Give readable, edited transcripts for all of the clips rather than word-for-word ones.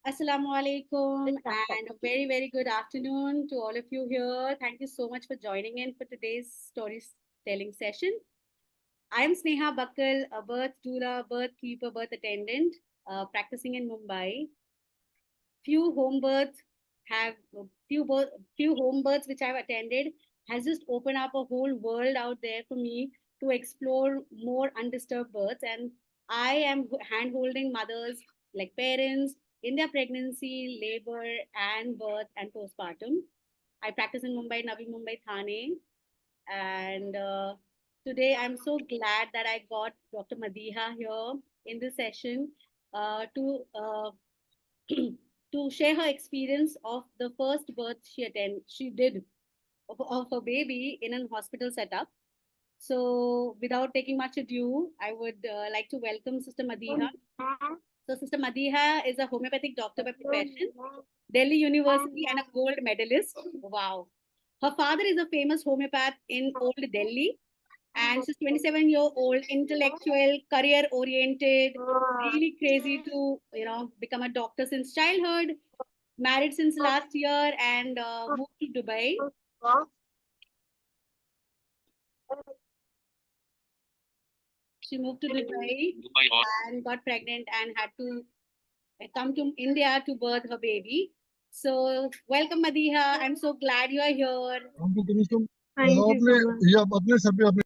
Assalamu alaikum and a very, very good afternoon to all of you here. Thank you so much for joining in for today's storytelling session. I am Sneha Bakkal, a birth doula, birth keeper, birth attendant, practicing in Mumbai. Few home births have few home births which I've attended has just opened up a whole world out there for me to explore more undisturbed births, and I am hand holding mothers like parents in their pregnancy, labor, and birth and postpartum. I practice in Mumbai, Navi Mumbai, Thane, and today I'm so glad that I got Dr. Madiha here in this session to to share her experience of the first birth she did of her baby in a hospital setup. So, without taking much ado, I would like to welcome Sister Madiha. So, Sister Madiha is a homeopathic doctor by profession, Delhi University, and a gold medalist. Wow. Her father is a famous homeopath in Old Delhi, and she's 27-year-old, intellectual, career oriented, really crazy to become a doctor since childhood. Married since last year and moved to Dubai. She moved to Dubai and got pregnant and had to come to India to birth her baby. So, welcome, Madiha. I'm so glad you are here. Thank you so much.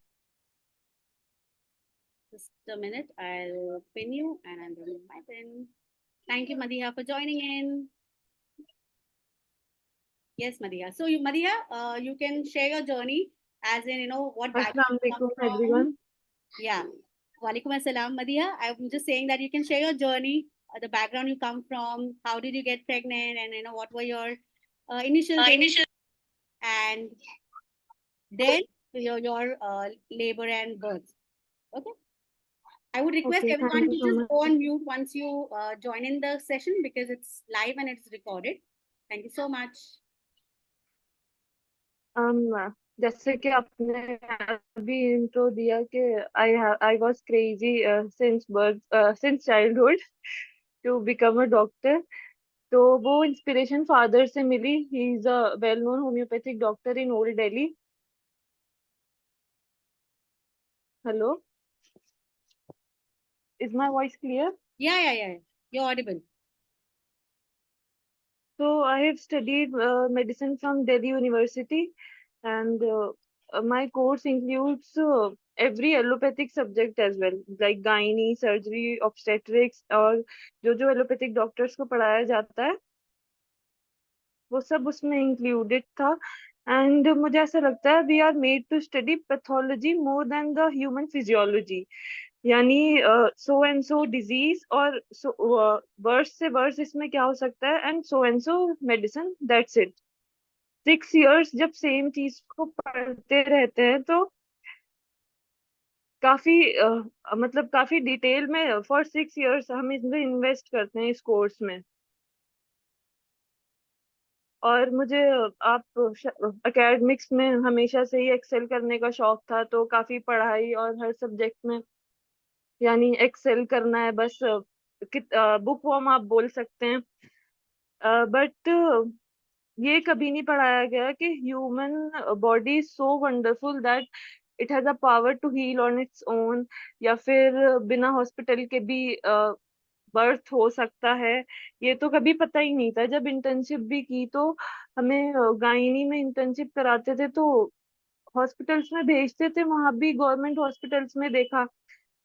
Just a minute, I'll pin you and I'm remove my pin. Thank you, Madiha, for joining in. Yes, Madiha. So, Madiha, you can share your journey, as in, what background Assalamu you come alaikum, from. everyone. Yeah. Walaikum assalam, Madiha. I'm just saying that you can share your journey, the background you come from, how did you get pregnant, and what were your initial things, and then your labor and birth. Okay. I would request Okay, thank everyone you to so just much. go on mute once you join in the session because it's live and it's recorded. Thank you so much. जैसे कि आपने अभी intro दिया कि I was crazy since birth since childhood to become a doctor. तो वो inspiration father से मिली. He is a well known homeopathic doctor in old Delhi. Hello, is my voice clear? Yeah. You're audible. So I have studied medicine from Delhi University, and my course includes every allopathic subject as well, like gynae, surgery, obstetrics, और जो allopathic doctors को पढ़ाया जाता है वो सब उसमें included था. And मुझे ऐसा लगता है we are made to study pathology more than the human physiology. यानी सो एंड सो डिजीज और वर्स से वर्स इसमें क्या हो सकता है, and so medicine, that's it. 6 years जब सेम चीज को पढ़ते रहते हैं तो काफी मतलब काफी डिटेल में फॉर 6 years हम इसमें इन्वेस्ट करते हैं इस कोर्स में. और मुझे आप एकेडमिक्स में हमेशा से ही एक्सेल करने का शौक था, तो काफी पढ़ाई और हर सब्जेक्ट में यानी एक्सेल करना है बस. बुक वर्म आप बोल सकते हैं. बट ये कभी नहीं पढ़ाया गया कि human body is so wonderful that it has a power to heal on its own, या फिर बिना हॉस्पिटल के भी बर्थ हो सकता है. ये तो कभी पता ही नहीं था. जब इंटर्नशिप भी की तो हमें गायनी में इंटर्नशिप कराते थे तो हॉस्पिटल्स में भेजते थे. वहां भी गवर्नमेंट हॉस्पिटल्स में देखा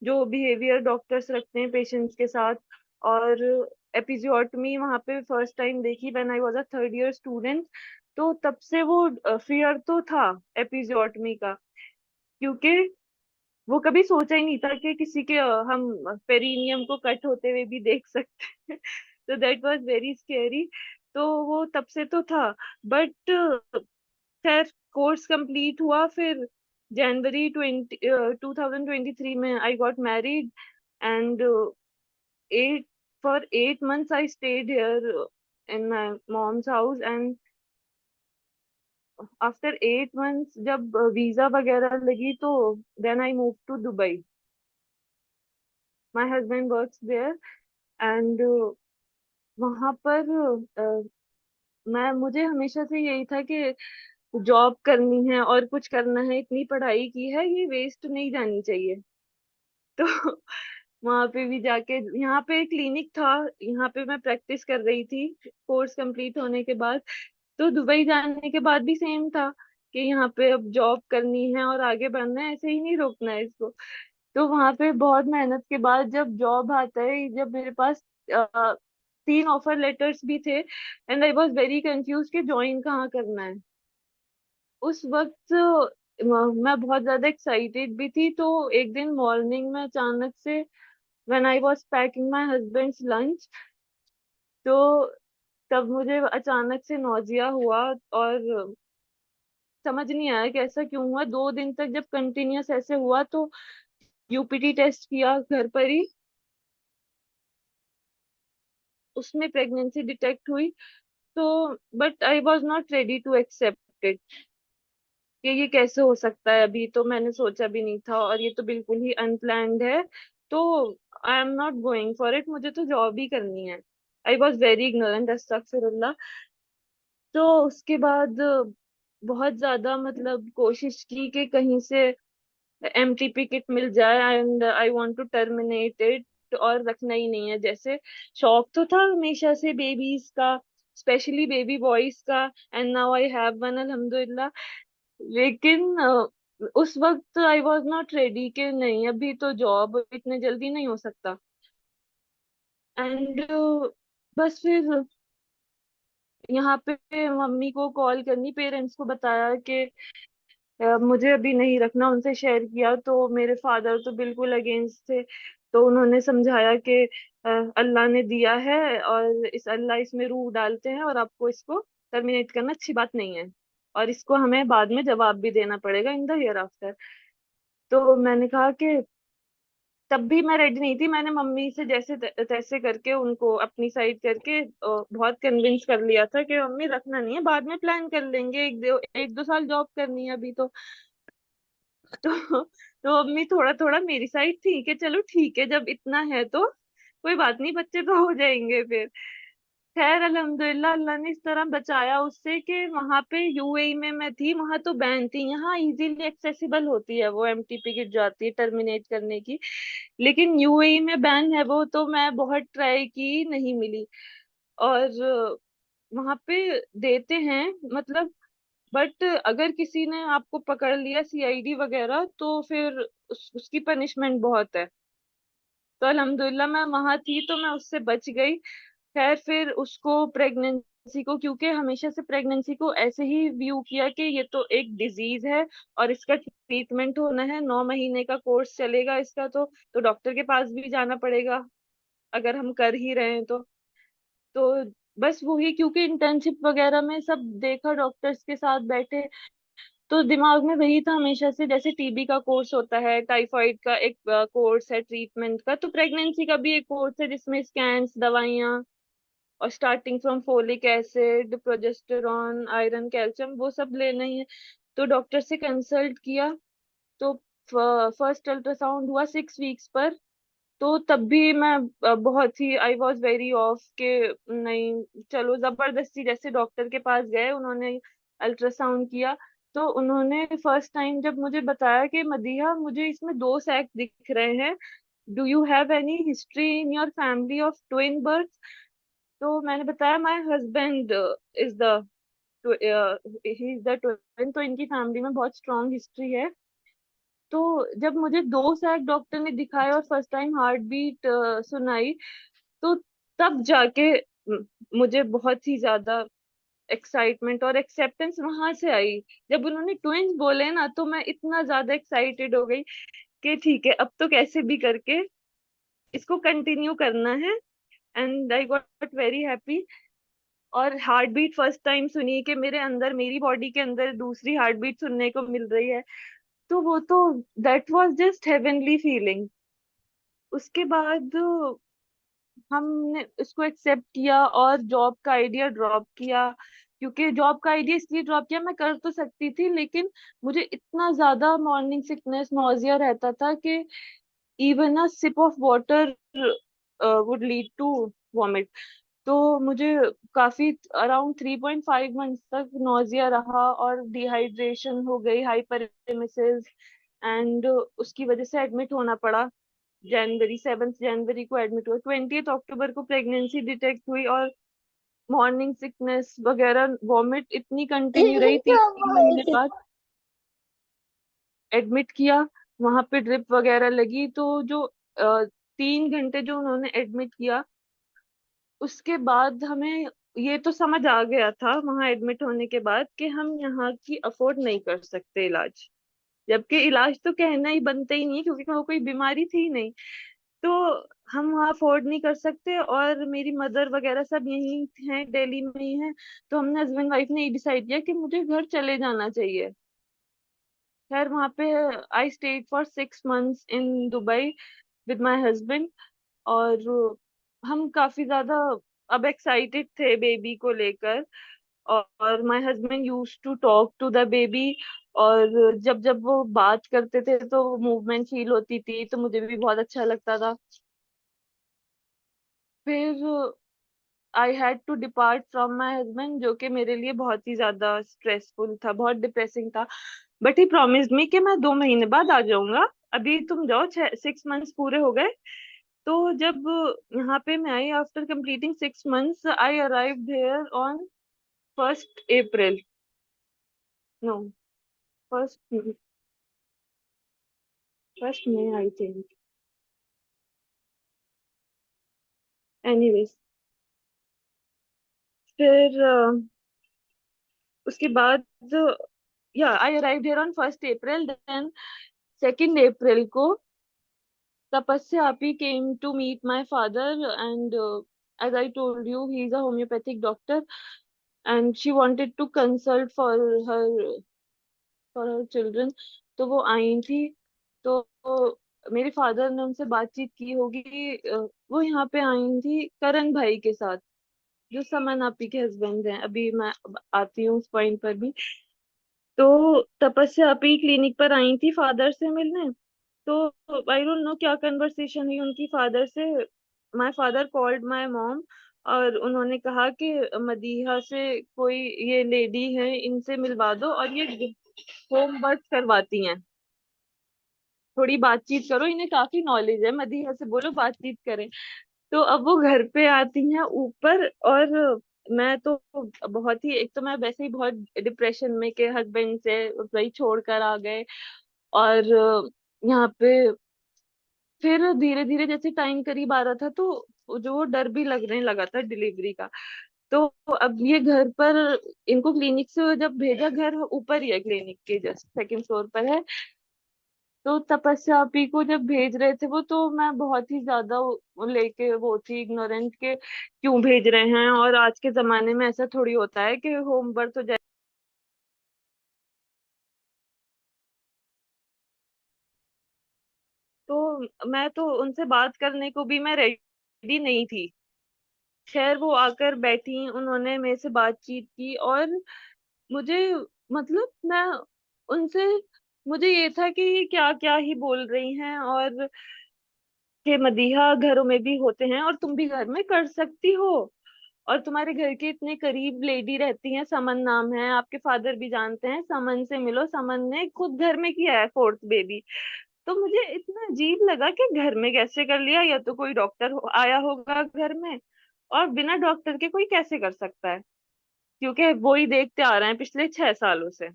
जो बिहेवियर डॉक्टर्स रखते हैं पेशेंट्स के साथ. और एपिजियोटमी वहां पे फर्स्ट टाइम देखी when I was a third year student. तो तब से वो फियर तो था एपिजियोटमी का, क्योंकि वो कभी सोचा ही नहीं था कि किसी के हम पेरिनियम को कट होते हुए भी देख सकते हैं. तो दैट वाज वेरी स्केरी. तो वो तब से तो था. बट खैर कोर्स कंप्लीट हुआ. फिर जनवरी 2023 में I got married. And 8 months I stayed here in my mom's house. And after 8 months जब वीजा वगैरह लगी तो then I move to Dubai. My husband works there. And वहां पर मुझे हमेशा से यही था कि जॉब करनी है और कुछ करना है, इतनी पढ़ाई की है ये वेस्ट नहीं जानी चाहिए। तो वहां पे भी जाके, यहाँ पे क्लिनिक था, यहाँ पे मैं प्रैक्टिस कर रही थी कोर्स कंप्लीट होने के बाद। तो दुबई जाने के बाद भी सेम था कि यहाँ पे अब जॉब करनी है और आगे बढ़ना है, ऐसे ही नहीं रोकना है इसको। तो वहां पे बहुत मेहनत के बाद जब जॉब आता है, जब मेरे पास 3 ऑफर लेटर्स भी थे, and I was very confuse कि ज्वाइन कहाँ करना है। उस वक्त मैं बहुत ज्यादा एक्साइटेड भी थी। तो एक दिन मॉर्निंग में अचानक से, when I was packing my husbands lunch, तो तब मुझे अचानक से नौजिया हुआ, और समझ नहीं आया कि ऐसा क्यों हुआ। 2 दिन तक जब कंटिन्यूअस ऐसे हुआ तो यूपीटी टेस्ट किया घर पर ही, उसमें प्रेगनेंसी डिटेक्ट हुई। तो but I was not ready to accept it कि ये कैसे हो सकता है, अभी तो मैंने सोचा भी नहीं था और ये तो बिल्कुल ही अनप्लैन्ड है। तो I am not going for it, मुझे तो जॉब ही करनी है। आई वॉज वेरी इग्नोरेंट, अस्तगफिरुल्लाह। तो उसके बाद बहुत ज्यादा मतलब कोशिश की कि कहीं से एमटी टिकट मिल जाए, and I want to terminate it और रखना ही नहीं है। जैसे शौक तो था हमेशा से बेबीज का, स्पेशली बेबी बॉयज का, and now I have one अल्हम्दुलिल्लाह। लेकिन उस वक्त आई वॉज नॉट रेडी कि नहीं, अभी तो जॉब इतने जल्दी नहीं हो सकता। एंड बस फिर यहाँ पे मम्मी को कॉल करनी, पेरेंट्स को बताया कि मुझे अभी नहीं रखना, उनसे शेयर किया तो मेरे फादर तो बिल्कुल अगेंस्ट थे। तो उन्होंने समझाया कि अल्लाह ने दिया है और अल्लाह इसमें रूह डालते हैं, और आपको इसको टर्मिनेट करना अच्छी बात नहीं है, और इसको हमें बाद में जवाब भी देना पड़ेगा इन द हियर आफ्टर। तो मैंने कहा कि तब भी मैं रेडी नहीं थी। मैंने मम्मी से जैसे तैसे करके उनको अपनी साइड करके बहुत कन्विंस कर लिया था कि मम्मी रखना नहीं है, बाद में प्लान कर लेंगे, 1-2 साल जॉब करनी है अभी तो। तो मम्मी थोड़ा थोड़ा मेरी साइड थी कि चलो ठीक है, जब इतना है तो कोई बात नहीं, बच्चे तो हो जाएंगे फिर। खैर अल्हम्दुलिल्लाह, अल्लाह ने इस तरह बचाया उससे कि वहां पे यूएई में मैं थी, वहां तो बैन थी। यहाँ इजीली एक्सेसिबल होती है वो एमटी टिकट जो आती है टर्मिनेट करने की, लेकिन यूएई में बैन है वो। तो मैं बहुत ट्राई की, नहीं मिली। और वहां पे देते हैं मतलब, बट अगर किसी ने आपको पकड़ लिया सीआईडी वगैरह तो फिर उसकी पनिशमेंट बहुत है। तो अल्हम्दुलिल्लाह मैं वहां थी तो मैं उससे बच गई। खैर फिर उसको प्रेगनेंसी को, क्योंकि हमेशा से प्रेगनेंसी को ऐसे ही व्यू किया कि ये तो एक डिजीज है और इसका ट्रीटमेंट होना है, 9 महीने का कोर्स चलेगा इसका, तो डॉक्टर के पास भी जाना पड़ेगा अगर हम कर ही रहे हैं तो बस वही, क्योंकि इंटर्नशिप वगैरह में सब देखा, डॉक्टर्स के साथ बैठे, तो दिमाग में वही था हमेशा से। जैसे टीबी का कोर्स होता है, टाइफाइड का एक कोर्स है ट्रीटमेंट का, तो प्रेगनेंसी का भी एक कोर्स है जिसमें स्कैन्स, दवाइयाँ, और starting from folic acid, progesterone, iron, calcium, वो सब लेना ही है। तो डॉक्टर से कंसल्ट किया। तो फर्स्ट अल्ट्रासाउंड हुआ 6 वीक्स पर। तो तब भी मैं बहुत ही, आई वॉज वेरी ऑफ के नहीं, चलो जबरदस्ती जैसे डॉक्टर के पास गए, उन्होंने अल्ट्रासाउंड किया। तो उन्होंने फर्स्ट टाइम जब मुझे बताया कि मदीहा मुझे इसमें 2 सैक दिख रहे हैं, do you have any history in your family of twin birth. तो मैंने बताया my husband is the he is the twin, तो इनकी फैमिली में बहुत स्ट्रॉन्ग हिस्ट्री है। तो जब मुझे 2 सैक डॉक्टर ने दिखाए और फर्स्ट टाइम हार्ट बीट सुनाई, तो तब जाके मुझे बहुत ही ज्यादा एक्साइटमेंट और एक्सेप्टेंस वहां से आई। जब उन्होंने ट्विंस बोले ना, तो मैं इतना ज्यादा एक्साइटेड हो गई कि ठीक है, अब तो कैसे भी करके इसको कंटिन्यू करना है। And I got very happy. और हार्ट बीट फर्स्ट टाइम सुनी कि मेरे अंदर, मेरी बॉडी के अंदर दूसरी हार्ट बीट सुनने को मिल रही है, तो वो तो that was just heavenly feeling. उसके बाद हमने उसको एक्सेप्ट किया और जॉब का आइडिया ड्रॉप किया। क्योंकि जॉब का आइडिया इसलिए ड्रॉप किया, मैं कर तो सकती थी लेकिन मुझे इतना ज्यादा मॉर्निंग सिकनेस, नौजिया रहता था कि even a sip of water would lead to vomit. तो मुझे काफी अराउंड 3.5 मंथ्स तक नोजिया रहा और डिहाइड्रेशन हो गई, हाइपरमेसिस, एंड उसकी वजह से एडमिट होना पड़ा। जनवरी 7 जनवरी को एडमिट हुआ, 20 अक्टूबर को प्रेगनेंसी डिटेक्ट हुई, और मॉर्निंग सिकनेस वगैरह, वॉमिट इतनी कंटिन्यू रही। 3 महीने बाद एडमिट किया, वहां पे ड्रिप वगैरह लगी। तो जो 3 घंटे जो उन्होंने एडमिट किया, उसके बाद हमें ये तो समझ आ गया था वहां एडमिट होने के बाद कि हम यहाँ की अफोर्ड नहीं कर सकते इलाज। जबकि इलाज तो कहना ही बनता ही नहीं है, क्योंकि वो कोई बीमारी थी ही नहीं। तो हम वहाँ अफोर्ड नहीं कर सकते, और मेरी मदर वगैरह सब यही हैं, दिल्ली में ही हैं। तो हमने हस्बैंड वाइफ ने ये डिसाइड किया कि मुझे घर चले जाना चाहिए। खैर वहाँ पे I stayed for 6 months in Dubai with my husband. और हम काफी ज्यादा अब एक्साइटेड थे बेबी को लेकर। और my husband used to talk to the baby, और जब जब वो बात करते थे तो मूवमेंट फील होती थी, तो मुझे भी बहुत अच्छा लगता था। फिर I had to depart from my husband, जो कि मेरे लिए बहुत ही ज्यादा स्ट्रेसफुल था, बहुत डिप्रेसिंग था। बट ही प्रॉमिस्ड मी कि मैं 2 महीने बाद आ जाऊंगा। अभी तुम जाओ, 6 मंथ्स पूरे हो गए। तो जब यहाँ पे मैं आई, after completing 6 months, I arrived here on 1st April. No, first 1st May I think. Anyways, फिर उसके बाद या I arrived here on 1st April. Then 2nd April को तपस्या आपी came to meet my father, and as I told you, he is a homeopathic doctor, and she wanted to consult for her children. तो वो आई थी। तो मेरे father ने उनसे बातचीत की होगी। वो यहाँ पे आई थी करण भाई के साथ, जो समन आपी के हस्बैंड हैं। अभी मैं आती हूँ उस पॉइंट पर भी। तो तपस्या आपी क्लिनिक पर आई थी फादर से मिलने। तो आई डोंट नो क्या कन्वर्सेशन हुई उनकी फादर से। My father called my mom, और उन्होंने कहा कि मदीहा से कोई ये लेडी है, इनसे मिलवा दो, और ये होम वर्क करवाती हैं। थोड़ी बातचीत करो, इन्हें काफी नॉलेज है, मदीहा से बोलो बातचीत करें। तो अब वो घर पे आती हैं ऊपर, और मैं तो बहुत ही, एक तो मैं वैसे ही बहुत डिप्रेशन में के हस्बैंड से वही छोड़कर आ गए। और यहाँ पे फिर धीरे धीरे जैसे टाइम करीब आ रहा था, तो जो वो डर भी लगने लगा था डिलीवरी का। तो अब ये घर पर, इनको क्लिनिक से जब भेजा, घर ऊपर ही है, क्लिनिक के जस्ट 2nd फ्लोर पर है। तो तपस्या आपी को जब भेज रहे थे वो, तो मैं बहुत ही ज्यादा लेके वो थी इग्नोरेंट के, क्यों भेज रहे हैं, और आज के जमाने में ऐसा थोड़ी होता है कि होम बर्थ हो जाए। तो मैं तो उनसे बात करने को भी मैं रेडी नहीं थी। खैर वो आकर बैठी, उन्होंने मेरे से बातचीत की, और मुझे, मतलब मैं उनसे, मुझे ये था कि ये क्या क्या ही बोल रही हैं, और कि मदीहा घरों में भी होते हैं और तुम भी घर में कर सकती हो, और तुम्हारे घर के इतने करीब लेडी रहती हैं, समन नाम है, आपके फादर भी जानते हैं, समन से मिलो, समन ने खुद घर में किया है 4th बेबी। तो मुझे इतना अजीब लगा कि घर में कैसे कर लिया, या तो कोई डॉक्टर आया होगा घर में, और बिना डॉक्टर के कोई कैसे कर सकता है, क्योंकि वो ही देखते आ रहे हैं पिछले 6 सालों से।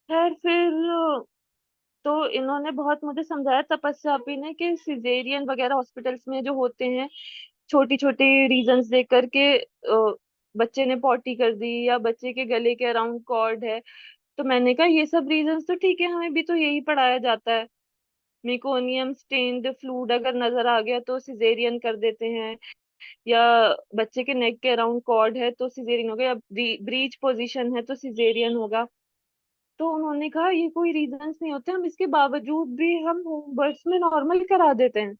खैर फिर तो इन्होंने बहुत मुझे समझाया, तपस्या आपी ने, कि सिजेरियन वगैरह हॉस्पिटल्स में जो होते हैं, छोटी छोटी रीजंस दे करके, बच्चे ने पॉटी कर दी, या बच्चे के गले के अराउंड कॉर्ड है। तो मैंने कहा ये सब रीजंस तो ठीक है, हमें भी तो यही पढ़ाया जाता है। मेकोनियम स्टेन्ड फ्लूइड अगर नजर आ गया तो सिजेरियन कर देते हैं, या बच्चे के नेक के अराउंड कॉर्ड है तो सिजेरियन होगा, या ब्रीच पोजीशन है तो सिजेरियन होगा। तो उन्होंने कहा ये कोई रीजंस नहीं होते, हम इसके बावजूद भी हम होम बर्थ में नॉर्मल करा देते हैं।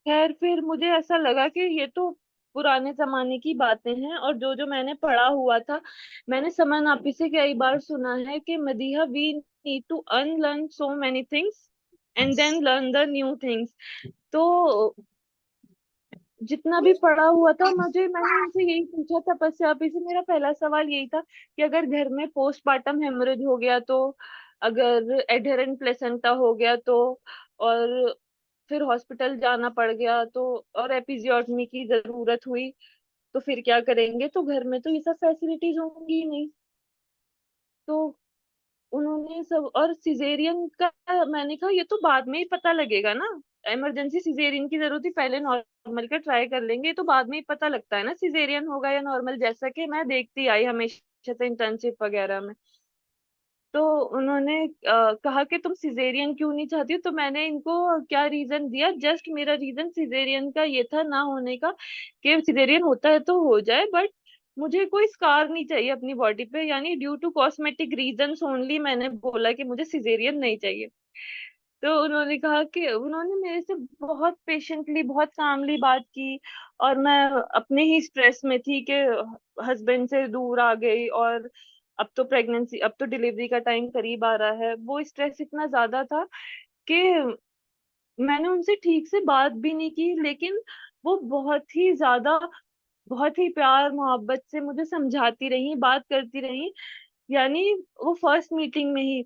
खैर फिर मुझे ऐसा लगा कि ये तो पुराने जमाने की बातें हैं, और जो जो मैंने पढ़ा हुआ था, मैंने समन आपी से कई बार सुना है कि Madiha we need to unlearn so many things and then learn the new things. तो जितना भी पढ़ा हुआ था मैंने उनसे यही पूछा, तपस्या आपी से मेरा पहला सवाल यही था कि अगर घर में पोस्टमार्टम हेमरेज हो गया तो, अगर एडहेरेंट प्लेसेंटा हो गया तो, और फिर हॉस्पिटल जाना पड़ गया तो, और एपिजियोटमी की जरूरत हुई तो फिर क्या करेंगे? तो घर में तो ये सब फैसिलिटीज होंगी ही नहीं। तो उन्होंने सब, और सिजेरियन का मैंने कहा ये तो बाद में ही पता लगेगा ना, इमरजेंसी सिजेरियन की जरूरत ही, पहले नॉर्मल का ट्राई कर लेंगे, ये तो बाद में ही पता लगता है ना सिजेरियन होगा या नॉर्मल, जैसा कि मैं देखती आई हमेशा से इंटर्नशिप वगैरह में। तो उन्होंने कहा कि तुम सिजेरियन क्यों नहीं चाहती हो, तो मैंने इनको क्या रीजन दिया, जस्ट मेरा रीजन सिजेरियन का ये था ना होने का, कि सिजेरियन होता है तो हो जाए, बट मुझे कोई स्कार नहीं चाहिए अपनी बॉडी पे, यानी due to cosmetic reasons only मैंने बोला कि मुझे सिजेरियन नहीं चाहिए। तो उन्होंने कहा कि उन्होंने मेरे से बहुत पेशेंटली बहुत कामली बात की, और मैं अपने ही स्ट्रेस में थी कि हस्बैंड से दूर आ गई, और अब तो डिलीवरी का टाइम करीब आ रहा है, वो स्ट्रेस इतना ज्यादा था कि मैंने उनसे ठीक से बात भी नहीं की, लेकिन वो बहुत ही ज्यादा, बहुत ही प्यार मोहब्बत से मुझे समझाती रही, बात करती रही। यानी वो फर्स्ट मीटिंग में ही,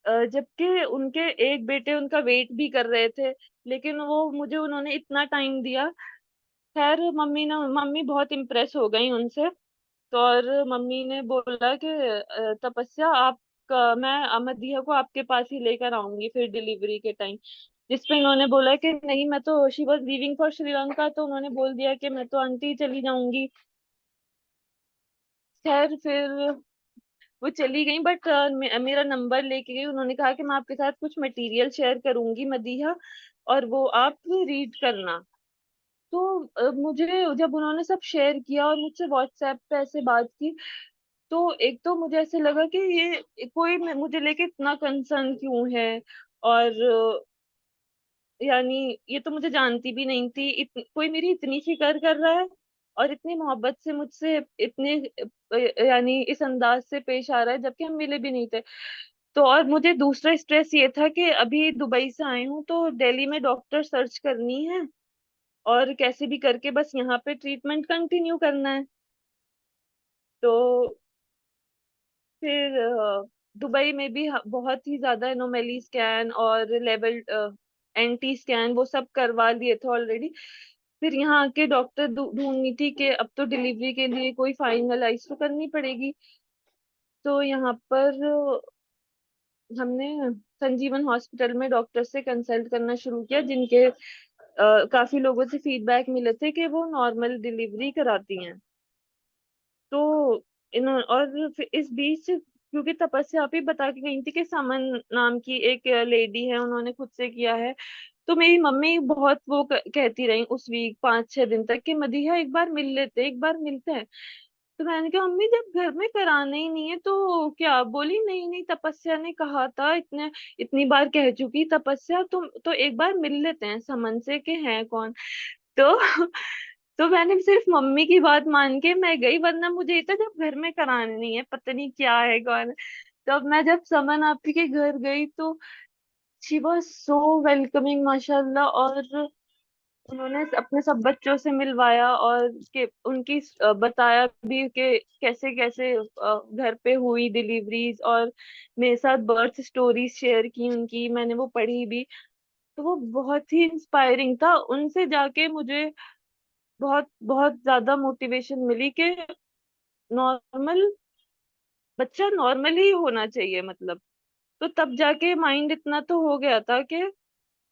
जबकि उनके एक बेटे उनका वेट भी कर रहे थे, लेकिन वो मुझे उन्होंने इतना टाइम दिया। खैर मम्मी बहुत इम्प्रेस हो गई उनसे। तो और मम्मी ने बोला कि तपस्या मैं अमदिया को आपके पास ही लेकर आऊंगी फिर डिलीवरी के टाइम। जिसपे इन्होंने बोला कि नहीं, मैं तो she was leaving for Sri Lanka, तो उन्होंने बोल दिया कि मैं तो आंटी चली जाऊंगी। खैर फिर वो चली गई, बट मेरा नंबर लेके गई, उन्होंने कहा कि मैं आपके साथ कुछ मटेरियल शेयर करूंगी मदीहा, और वो आप रीड करना। तो मुझे जब उन्होंने सब शेयर किया और मुझसे व्हाट्सएप पे ऐसे बात की, तो एक तो मुझे ऐसे लगा कि ये कोई मुझे लेके इतना कंसर्न क्यों है, और यानी ये तो मुझे जानती भी नहीं थी, कोई मेरी इतनी फिक्र कर रहा है और इतनी मोहब्बत से मुझसे इतने यानी इस अंदाज से पेश आ रहा है, जबकि हम मिले भी नहीं थे। तो और मुझे दूसरा स्ट्रेस ये था कि अभी दुबई से आई हूँ तो दिल्ली में डॉक्टर सर्च करनी है, और कैसे भी करके बस यहाँ पे ट्रीटमेंट कंटिन्यू करना है। तो फिर दुबई में भी बहुत ही ज्यादा एनोमेली स्कैन और लेवल एंटी स्कैन वो सब करवा लिए थे ऑलरेडी। फिर यहाँ आके डॉक्टर ढूंढनी थी कि अब तो डिलीवरी के लिए कोई फाइनलाइज तो करनी पड़ेगी। तो यहाँ पर हमने संजीवन हॉस्पिटल में डॉक्टर से कंसल्ट करना शुरू किया, जिनके काफी लोगों से फीडबैक मिले थे कि वो नॉर्मल डिलीवरी कराती हैं। तो और फिर इस बीच, क्योंकि तपस्या आप ही बता के गई थी कि समन नाम की एक लेडी है, उन्होंने खुद से किया है, तो मेरी मम्मी बहुत वो कहती रही उस वीक 5-6 दिन तक कि मदीहा एक बार मिल लेते, एक बार मिलते हैं। तो मैंने कहा मम्मी जब घर में कराना ही नहीं है तो क्या? बोली नहीं नहीं, तपस्या ने कहा था, इतनी बार कह चुकी तपस्या, तुम तो एक बार मिल लेते हैं समन से कि है कौन। तो तो मैंने सिर्फ मम्मी की बात मान के मैं गई, वरना मुझे ये था जब घर में करानी नहीं है पता नहीं क्या है कौन है। तब मैं जब समन आपी के घर गई तो शी वॉज सो वेलकमिंग माशाल्लाह, और उन्होंने अपने सब बच्चों से मिलवाया, और के उनकी बताया भी कि कैसे कैसे घर पे हुई डिलीवरीज, और मेरे साथ बर्थ स्टोरीज शेयर की उनकी, मैंने वो पढ़ी भी। तो वो बहुत ही इंस्पायरिंग था, उनसे जाके मुझे बहुत बहुत ज्यादा मोटिवेशन मिली कि नॉर्मल बच्चा नॉर्मल ही होना चाहिए, मतलब। तो तब जाके माइंड इतना तो हो गया था कि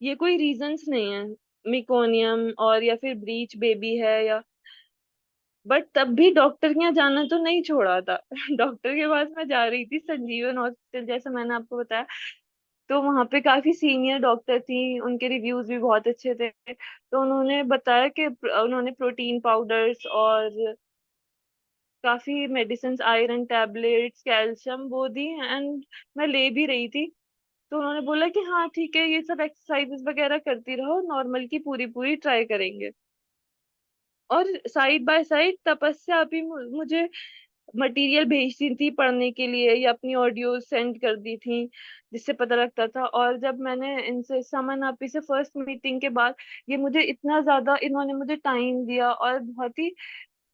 ये कोई रीजंस नहीं है, मिकोनियम और या फिर ब्रीच बेबी है या, बट तब भी डॉक्टर के यहाँ जाना तो नहीं छोड़ा था। डॉक्टर के पास मैं जा रही थी संजीवन हॉस्पिटल, जैसे मैंने आपको बताया। तो वहां पे काफी सीनियर डॉक्टर थी, उनके रिव्यूज भी बहुत अच्छे थे। तो उन्होंने बताया कि उन्होंने प्रोटीन पाउडर्स और काफी मेडिसिन, आयरन टैबलेट्स, कैल्शियम वो दी, एंड मैं ले भी रही थी। तो उन्होंने बोला कि हाँ ठीक है, ये सब एक्सरसाइजेस वगैरह करती रहो, नॉर्मल की पूरी पूरी ट्राई करेंगे। और साइड बाय साइड तपस्या अभी मुझे मटेरियल भेजती थी पढ़ने के लिए या अपनी ऑडियो सेंड कर दी थी, जिससे पता लगता था। और जब मैंने इनसे समन आपी से फर्स्ट मीटिंग के बाद ये मुझे इतना ज्यादा इन्होंने मुझे टाइम दिया और बहुत ही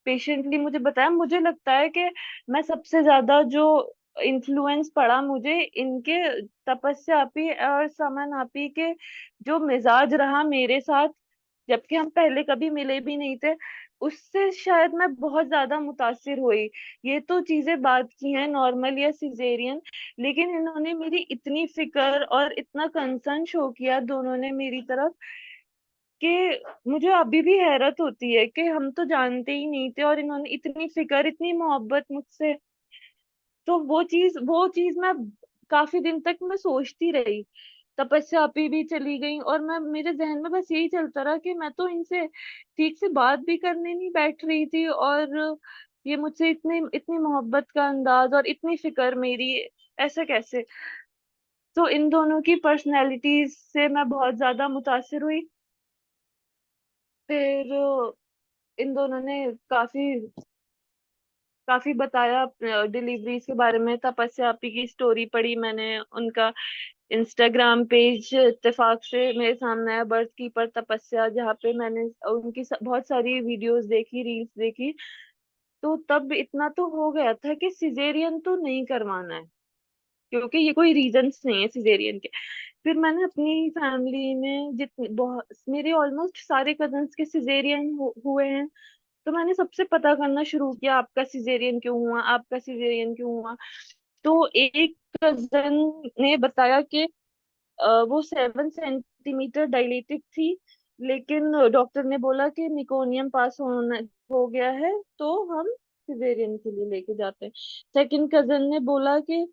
पेशेंटली मुझे बताया, मुझे लगता है कि मैं सबसे ज्यादा जो इन्फ्लुएंस पड़ा मुझे इनके तपस्या आपी और समन आपी के जो मिजाज रहा मेरे साथ, जबकि हम पहले कभी मिले भी नहीं थे, उससे शायद मैं बहुत ज्यादा मुतासिर हुई। ये तो चीजें बात की हैं नॉर्मल या सिजेरियन, लेकिन इन्होंने मेरी इतनी फिक्र और इतना कंसर्न शो किया दोनों ने मेरी तरफ कि मुझे अभी भी हैरत होती है कि हम तो जानते ही नहीं थे और इन्होंने इतनी फिक्र इतनी मोहब्बत मुझसे। तो वो चीज मैं काफी दिन तक मैं सोचती रही। तपस्या आपी भी चली गई और मैं मेरे जहन में बस यही चलता रहा कि मैं तो इनसे ठीक से बात भी करने नहीं बैठ रही थी, और ये मुझसे इतनी इतनी मोहब्बत का अंदाज और इतनी फिक्र मेरी, ऐसे कैसे। तो इन दोनों की पर्सनैलिटीज से मैं बहुत ज्यादा मुतासिर हुई। फिर इन दोनों ने काफी काफी बताया डिलीवरीज के बारे में। तपस्या आपी की स्टोरी पढ़ी मैंने, उनका इंस्टाग्राम पेज इत्तेफाक से मेरे सामने आया, बर्थ कीपर तपस्या, जहाँ पे मैंने उनकी बहुत सारी वीडियोस देखी, रील्स देखी। तो तब इतना तो हो गया था कि सिजेरियन तो नहीं करवाना है, क्योंकि ये कोई रीजंस नहीं है सिजेरियन के। फिर मैंने अपनी फैमिली में जितने बहुत मेरे ऑलमोस्ट सारे कजन्स के सिजेरियन हुए हैं, तो मैंने सबसे पता करना शुरू किया, आपका सिजेरियन क्यों हुआ, आपका सिजेरियन क्यों हुआ। तो एक कजन ने बताया कि वो 7 सेंटीमीटर डायलेटेड थी, लेकिन डॉक्टर ने बोला कि निकोनियम पास होना हो गया है, तो हम सिजेरियन के लिए लेके जाते हैं। सेकंड कजन ने बोला कि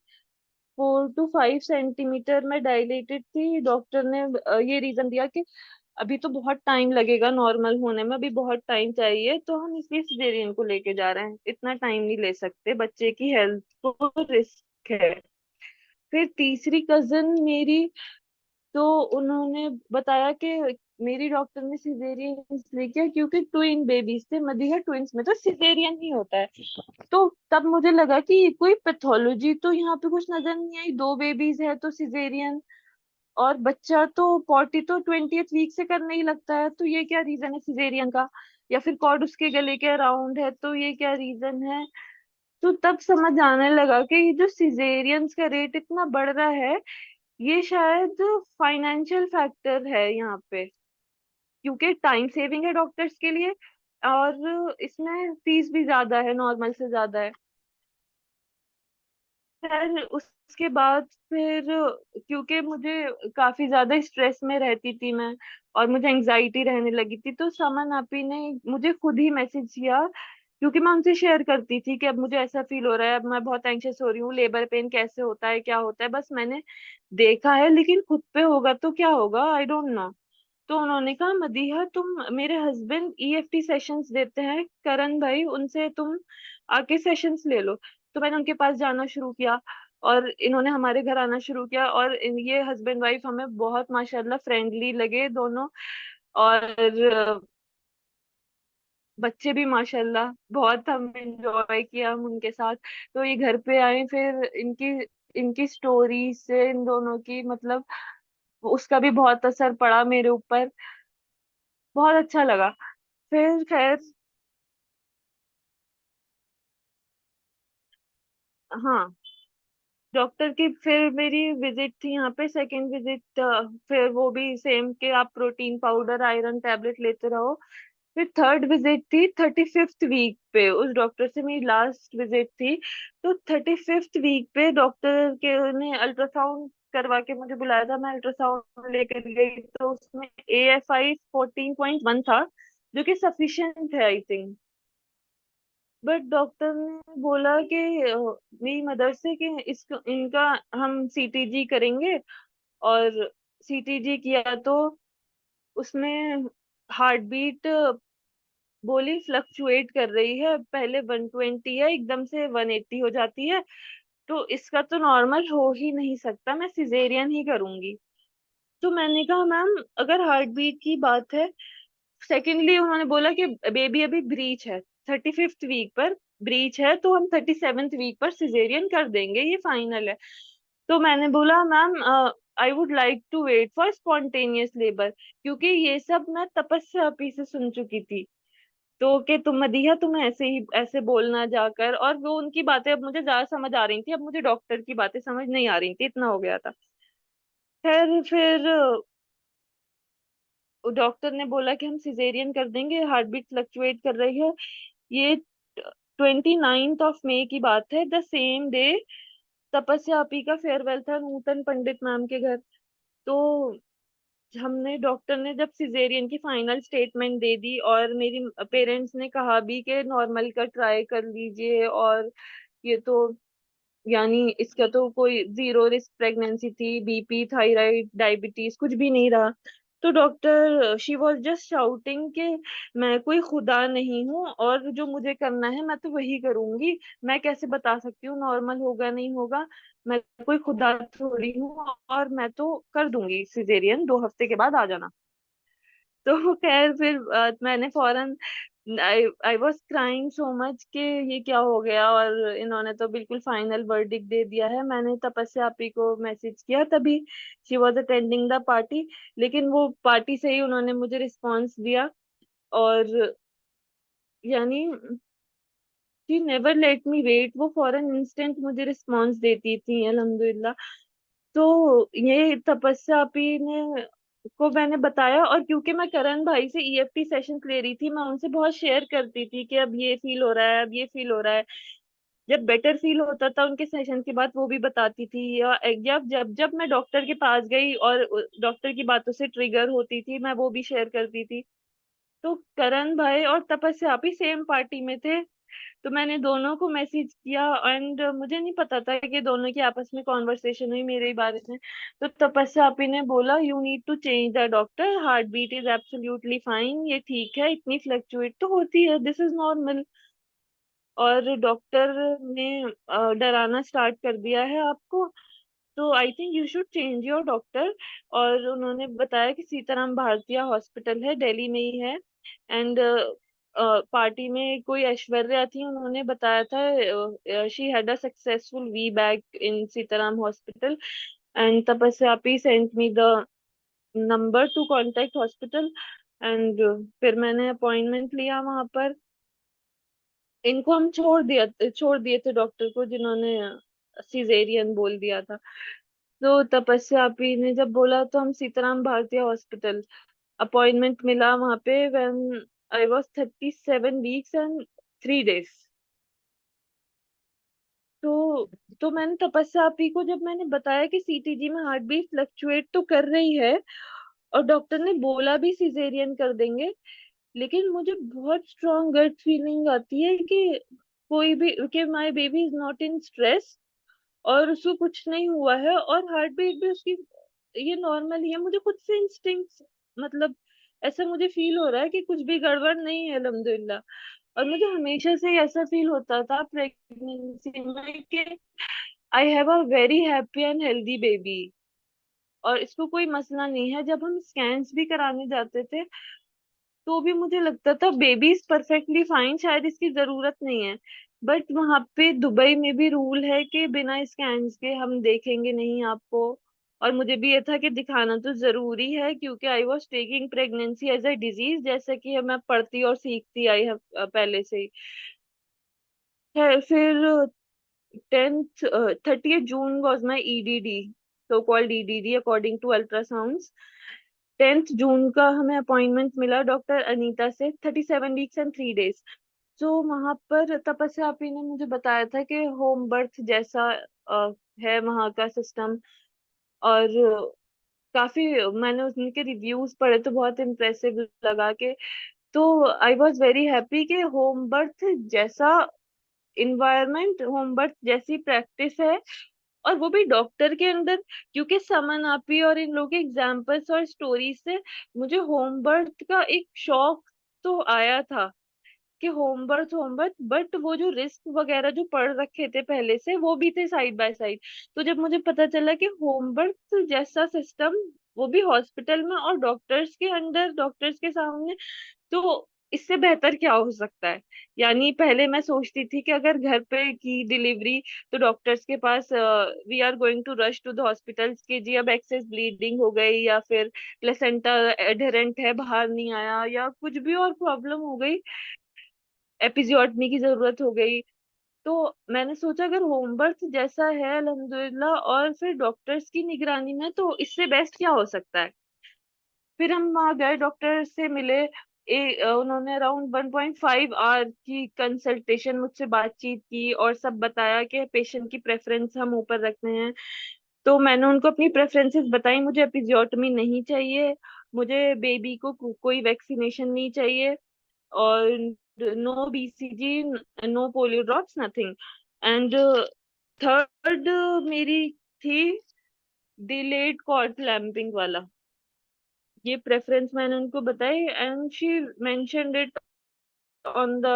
4 to 5 सेंटीमीटर में डायलेटेड थी, डॉक्टर ने ये रीजन दिया कि अभी तो बहुत टाइम लगेगा नॉर्मल होने में, अभी बहुत टाइम चाहिए, तो हम इसलिए सिजेरियन को लेके जा रहे हैं, इतना टाइम नहीं ले सकते, बच्चे की हेल्थ को रिस्क है। फिर तीसरी कजन मेरी, तो उन्होंने बताया कि मेरी डॉक्टर ने सिजेरियन इसलिए किया क्योंकि ट्विन बेबीज थे, मदीहा ट्विंस में तो सिजेरियन ही होता है। तो तब मुझे लगा कि ये कोई पैथोलॉजी तो यहाँ पे कुछ नजर नहीं आई, 2 बेबीज है तो सिजेरियन, और बच्चा तो पॉटी तो 20th वीक से करने ही लगता है, तो ये क्या रीजन है सिजेरियन का। या फिर कॉर्ड उसके गले के अराउंड है, तो ये क्या रीजन है। तो तब समझ आने लगा कि ये जो सिजेरियंस का रेट इतना बढ़ रहा है, ये शायद फाइनेंशियल फैक्टर है यहाँ पे, क्योंकि टाइम सेविंग है डॉक्टर्स के लिए, और इसमें फीस भी ज्यादा है, नॉर्मल से ज्यादा है। खैर उसके बाद फिर, क्योंकि मुझे काफी ज्यादा स्ट्रेस में रहती थी मैं, और मुझे एंजाइटी रहने लगी थी, तो समन आपी ने मुझे खुद ही मैसेज किया, क्योंकि मैं उनसे शेयर करती थी कि अब मुझे ऐसा फील हो रहा है, अब मैं बहुत एंशियस हो रही हूँ, लेबर पेन कैसे होता है क्या होता है बस मैंने देखा है, लेकिन खुद पे होगा तो क्या होगा, आई डोंट नो। तो उन्होंने कहा, मदीहा तुम, मेरे हस्बैंड ईएफटी सेशंस देते हैं, करण भाई, उनसे तुम आके सेशंस ले लो। तो मैंने उनके पास जाना शुरू किया, और इन्होंने हमारे घर आना शुरू किया, और ये हस्बैंड वाइफ हमें बहुत माशाल्लाह फ्रेंडली लगे दोनों। और बच्चे भी माशाल्लाह, बहुत हम एंजॉय किया हम उनके साथ। तो ये घर पे आए, फिर इनकी इनकी स्टोरी से इन दोनों की मतलब उसका भी बहुत असर पड़ा मेरे ऊपर, बहुत अच्छा लगा। फिर खैर, हाँ, डॉक्टर की फिर मेरी विजिट थी यहाँ पे, सेकंड विजिट, फिर वो भी सेम के आप प्रोटीन पाउडर आयरन टैबलेट लेते रहो। फिर थर्ड विजिट थी 35th वीक पे, उस डॉक्टर से मेरी लास्ट विजिट थी। तो 35th वीक पे डॉक्टर के ने अल्ट्रासाउंड करवा के मुझे बुलाया था, मैं अल्ट्रासाउंड लेकर गई, तो उसमें AFI 14.1 था, जो कि सफिशिएंट है आई थिंक। बट डॉक्टर ने बोला कि मेरी मदर से कि इसको इनका हम सीटीजी करेंगे, और सीटीजी किया तो उसमें हार्ट बीट बोली फ्लक्चुएट कर रही है, पहले 120 है एकदम से 180 हो जाती है, तो इसका तो नॉर्मल हो ही नहीं सकता, मैं सिजेरियन ही करूंगी। तो मैंने कहा, मैम अगर हार्ट बीट की बात है, सेकेंडली उन्होंने बोला कि बेबी अभी ब्रीच है 35th वीक पर, ब्रीच है तो हम 37th वीक पर सिजेरियन कर देंगे, ये फाइनल है। तो मैंने बोला ma'am I would like to wait for spontaneous labour, क्योंकि ये सब मैं तपस्या अपी से सुन चुकी थी। तो कि तुम मदीहा तुम ऐसे ही ऐसे बोलना जाकर, और वो उनकी बातें अब मुझे ज्यादा समझ आ रही थी, अब मुझे डॉक्टर की बातें समझ नहीं आ रही थी, इतना हो गया था। खैर फिर डॉक्टर ने बोला कि हम सिजेरियन कर देंगे, हार्ट बीट फ्लक्चुएट कर रही है। ये 29th of May की बात है, द सेम डे तपस्या आपी का फेयरवेल था नूतन पंडित मैम के घर। तो हमने डॉक्टर ने जब सिजेरियन की फाइनल स्टेटमेंट दे दी, और मेरी पेरेंट्स ने कहा भी कि नॉर्मल का ट्राई कर लीजिए, और ये तो यानी इसका तो कोई जीरो रिस्क प्रेगनेंसी थी, बीपी थायराइड डायबिटीज कुछ भी नहीं रहा। तो doctor she was just shouting कि मैं कोई खुदा नहीं हूँ, और जो मुझे करना है मैं तो वही करूंगी। मैं कैसे बता सकती हूँ नॉर्मल होगा नहीं होगा, मैं कोई खुदा थोड़ी हूँ, और मैं तो कर दूंगी सिजेरियन, 2 हफ्ते के बाद आ जाना। तो खैर फिर मैंने फौरन I I was crying so much कि ये क्या हो गया, और इन्होंने तो बिल्कुल फाइनल वर्डिक्ट दे दिया है। मैंने तपस्या आपी को मैसेज किया तभी, she was attending the party, लेकिन वो पार्टी से ही उन्होंने मुझे रिस्पॉन्स दिया। और यानी she never let me wait, वो फौरन इंस्टेंट मुझे रिस्पॉन्स देती थी अल्हम्दुलिल्लाह। तो ये तपस्या आपी ने को मैंने बताया, और क्योंकि मैं करण भाई से ईएफटी सेशन ले रही थी, मैं उनसे बहुत शेयर करती थी कि अब ये फील हो रहा है, अब ये फील हो रहा है। जब बेटर फील होता था उनके सेशन के बाद वो भी बताती थी, या जब जब मैं डॉक्टर के पास गई और डॉक्टर की बातों से ट्रिगर होती थी, मैं वो भी शेयर करती थी। तो करण भाई और तपस्या आपी सेम पार्टी में थे, तो मैंने दोनों को मैसेज किया, एंड मुझे नहीं पता था कि दोनों की आपस में कॉन्वर्सेशन हुई मेरे बारे में। तो तपस्या आपी ने बोला you need to change the doctor, heart beat is absolutely fine, ये ठीक है, इतनी फ्लक्चुएट तो होती है, दिस इज नॉर्मल। और डॉक्टर ने डराना स्टार्ट कर दिया है आपको, तो I think you should change your doctor. और उन्होंने बताया कि सीताराम भारतीय हॉस्पिटल है, दिल्ली में ही है। एंड पार्टी में कोई ऐश्वर्या थी, उन्होंने बताया था she had a successful VBAC in Sitaram hospital, and तपस्यापी sent me the number to contact hospital. And फिर मैंने अपॉइंटमेंट लिया वहां पर। इनको हम छोड़ दिए थे डॉक्टर को जिन्होंने सिजेरियन बोल दिया था। तो तपस्या आपी ने जब बोला तो हम सीताराम भारतीय हॉस्पिटल, अपॉइंटमेंट मिला वहां पे when I was 37 weeks and 3 days. तो मैंने तपस्या आपी को जब मैंने बताया कि सीटीजी में हार्ट बीट फ्लक्चुएट तो कर रही है, और डॉक्टर ने बोला भी सिजेरियन कर देंगे, लेकिन मुझे बहुत स्ट्रॉन्ग गट फीलिंग आती है कि कोई भी, कि my baby is not in stress, और उसको कुछ नहीं हुआ है, और हार्ट बीट भी उसकी ये नॉर्मल ही है। मुझे खुद से इंस्टिंक्ट, मतलब ऐसा मुझे फील हो रहा है कि कुछ भी गड़बड़ नहीं है अल्हम्दुलिल्लाह। और मुझे हमेशा से ही ऐसा फील होता था प्रेगनेंसी में कि I have a very happy and healthy baby, और इसको कोई मसला नहीं है। जब हम स्कैन्स भी कराने जाते थे तो भी मुझे लगता था बेबी इज परफेक्टली फाइन, शायद इसकी जरूरत नहीं है। बट वहां पे दुबई में भी रूल है कि बिना स्कैन्स के हम देखेंगे नहीं आपको। और मुझे भी ये था कि दिखाना तो जरूरी है, क्योंकि I was taking pregnancy as a disease, जैसे कि मैं पढ़ती और सीखती आई है पहले से ही। फिर 30th June was my EDD, so called EDD according to ultrasound. 10th June का हमें अपॉइंटमेंट मिला डॉक्टर अनीता से, 37 वीक्स एंड 3 डेज। तो वहां पर तपस्या आपी ने मुझे बताया था कि होम बर्थ जैसा है वहां का सिस्टम। और काफी मैंने उनके रिव्यूज पढ़े तो बहुत इम्प्रेसिव लगा के। तो आई वॉज वेरी हैप्पी कि होम बर्थ जैसा इन्वायरमेंट, होम बर्थ जैसी प्रैक्टिस है, और वो भी डॉक्टर के अंडर। क्योंकि समन आपी और इन लोगों के एग्जाम्पल्स और स्टोरीज से मुझे होम बर्थ का एक शौक तो आया था कि होम बर्थ, बट वो जो रिस्क वगैरह जो पढ़ रखे थे पहले से वो भी थे साइड बाय साइड। तो जब मुझे पता चला कि होम बर्थ जैसा सिस्टम, वो भी हॉस्पिटल में और डॉक्टर्स के अंडर, डॉक्टर्स के सामने, तो इससे बेहतर क्या हो सकता है। यानी पहले मैं सोचती थी कि अगर घर पे की डिलीवरी तो डॉक्टर्स के पास we are going to rush to the hospitals कि जी अब एक्सेस ब्लीडिंग हो गई या फिर प्लेसेंटा एडहेरेंट है बाहर नहीं आया या कुछ भी और प्रॉब्लम हो गई, एपिजियोटमी की जरूरत हो गई। तो मैंने सोचा अगर होम बर्थ जैसा है अल्हम्दुलिल्लाह और फिर डॉक्टर्स की निगरानी में, तो इससे बेस्ट क्या हो सकता है। फिर हम वहाँ गए, डॉक्टर से मिले। उन्होंने अराउंड 1.5 आवर की कंसल्टेशन मुझसे बातचीत की और सब बताया कि पेशेंट की प्रेफरेंस हम ऊपर रखते हैं। तो मैंने उनको अपनी प्रेफरेंसेस बताई, मुझे एपिजियोटमी नहीं चाहिए, मुझे बेबी को कोई वैक्सीनेशन नहीं चाहिए, और no BCG, no polio drops, nothing. And third मेरी थी डिलेड कॉर्ड क्लैंपिंग वाला। ये प्रेफरेंस मैंने उनको बताई and she mentioned it on the,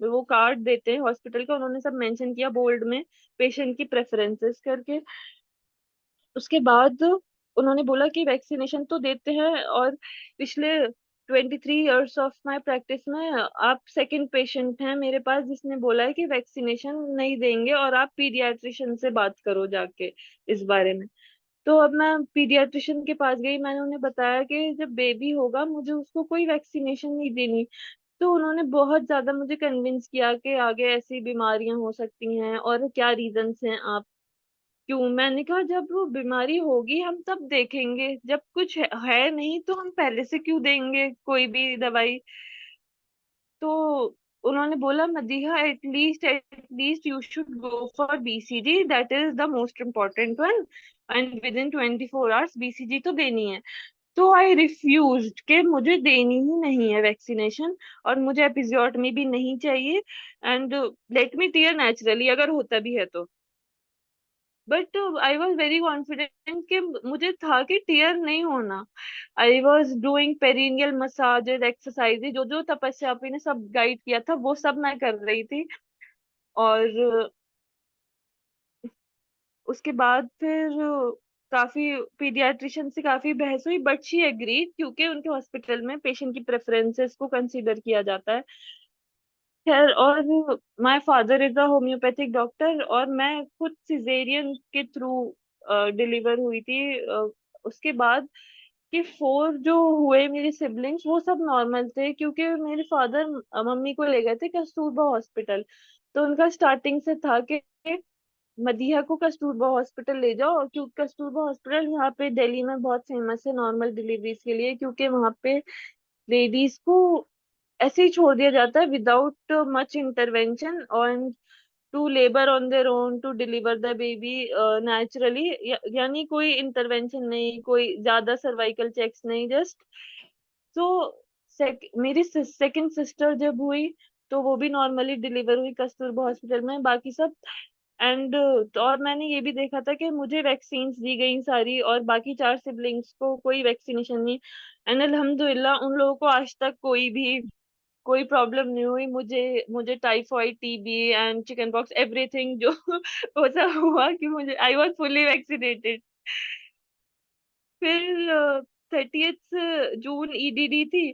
वो कार्ड देते हैं हॉस्पिटल का, उन्होंने सब मेंशन किया बोल्ड में पेशेंट की प्रेफरेंसेस करके। उसके बाद उन्होंने बोला कि वैक्सीनेशन तो देते हैं, और पिछले 23 इयर्स ऑफ माई प्रैक्टिस में आप सेकंड पेशेंट हैं मेरे पास जिसने बोला है कि वैक्सीनेशन नहीं देंगे, और आप पीडियाट्रिशियन से बात करो जाके इस बारे में। तो अब मैं पीडियाट्रिशियन के पास गई, मैंने उन्हें बताया कि जब बेबी होगा मुझे उसको कोई वैक्सीनेशन नहीं देनी। तो उन्होंने बहुत ज्यादा मुझे कन्विंस किया कि आगे ऐसी बीमारियां हो सकती हैं और क्या रीजंस हैं आप क्यों। मैंने कहा जब वो बीमारी होगी हम तब देखेंगे, जब कुछ है नहीं तो हम पहले से क्यों देंगे कोई भी दवाई। तो उन्होंने बोला Madiha at least you should go for BCG, that is the most important one, and with in 24 hours BCG तो देनी है। तो आई रिफ्यूज कि मुझे देनी ही नहीं है वैक्सीनेशन, और मुझे एपिजियोटमी भी नहीं चाहिए, and let me tear naturally अगर होता भी है तो। But I was very confident कि मुझे था कि टीयर नहीं होना। I was doing perineal massages exercises, जो जो तपस्या आपी ने सब गाइड किया था वो सब मैं कर रही थी। और उसके बाद फिर काफी पीडियाट्रिशियन से काफी बहस हुई, बट शी एग्रीड क्योंकि उनके हॉस्पिटल में पेशेंट की प्रेफरेंसेस को कंसीडर किया जाता है। खैर, और my father is a homeopathic doctor, और मैं खुद सिजेरियन के थ्रू डिलीवर हुई थी। उसके बाद कि 4 जो हुए मेरे सिबलिंग्स वो सब नॉर्मल थे, क्योंकि मेरे फादर मम्मी को ले गए थे कस्तूरबा हॉस्पिटल। तो उनका स्टार्टिंग से था कि मदीहा को कस्तूरबा हॉस्पिटल ले जाओ, क्योंकि कस्तूरबा हॉस्पिटल यहाँ पे दिल्ली में बहुत फेमस है नॉर्मल डिलीवरीज के लिए, क्योंकि वहाँ पे लेडीज को ऐसे ही छोड़ दिया जाता है विदाउट मच इंटरवेंशन, और to labour on their own to deliver the baby naturally. यानी कोई इंटरवेंशन नहीं, कोई ज्यादा सर्वाइकल चेक्स नहीं, जस्ट। तो मेरी सेकंड सिस्टर जब हुई तो वो भी नॉर्मली डिलीवर हुई कस्तूरबा हॉस्पिटल में, बाकी सब। एंड और मैंने ये भी देखा था कि मुझे वैक्सीन्स दी गई सारी, और बाकी 4 सिबलिंग्स को कोई वैक्सीनेशन नहीं। एंड अल्हम्दुलिल्लाह उन लोगों को आज तक कोई प्रॉब्लम नहीं हुई। मुझे मुझे typhoid, TB and chicken pox everything जो वो सब हुआ कि मुझे आई वॉज फुली वैक्सीनेटेड। फिर 30 जून ईडीडी थी।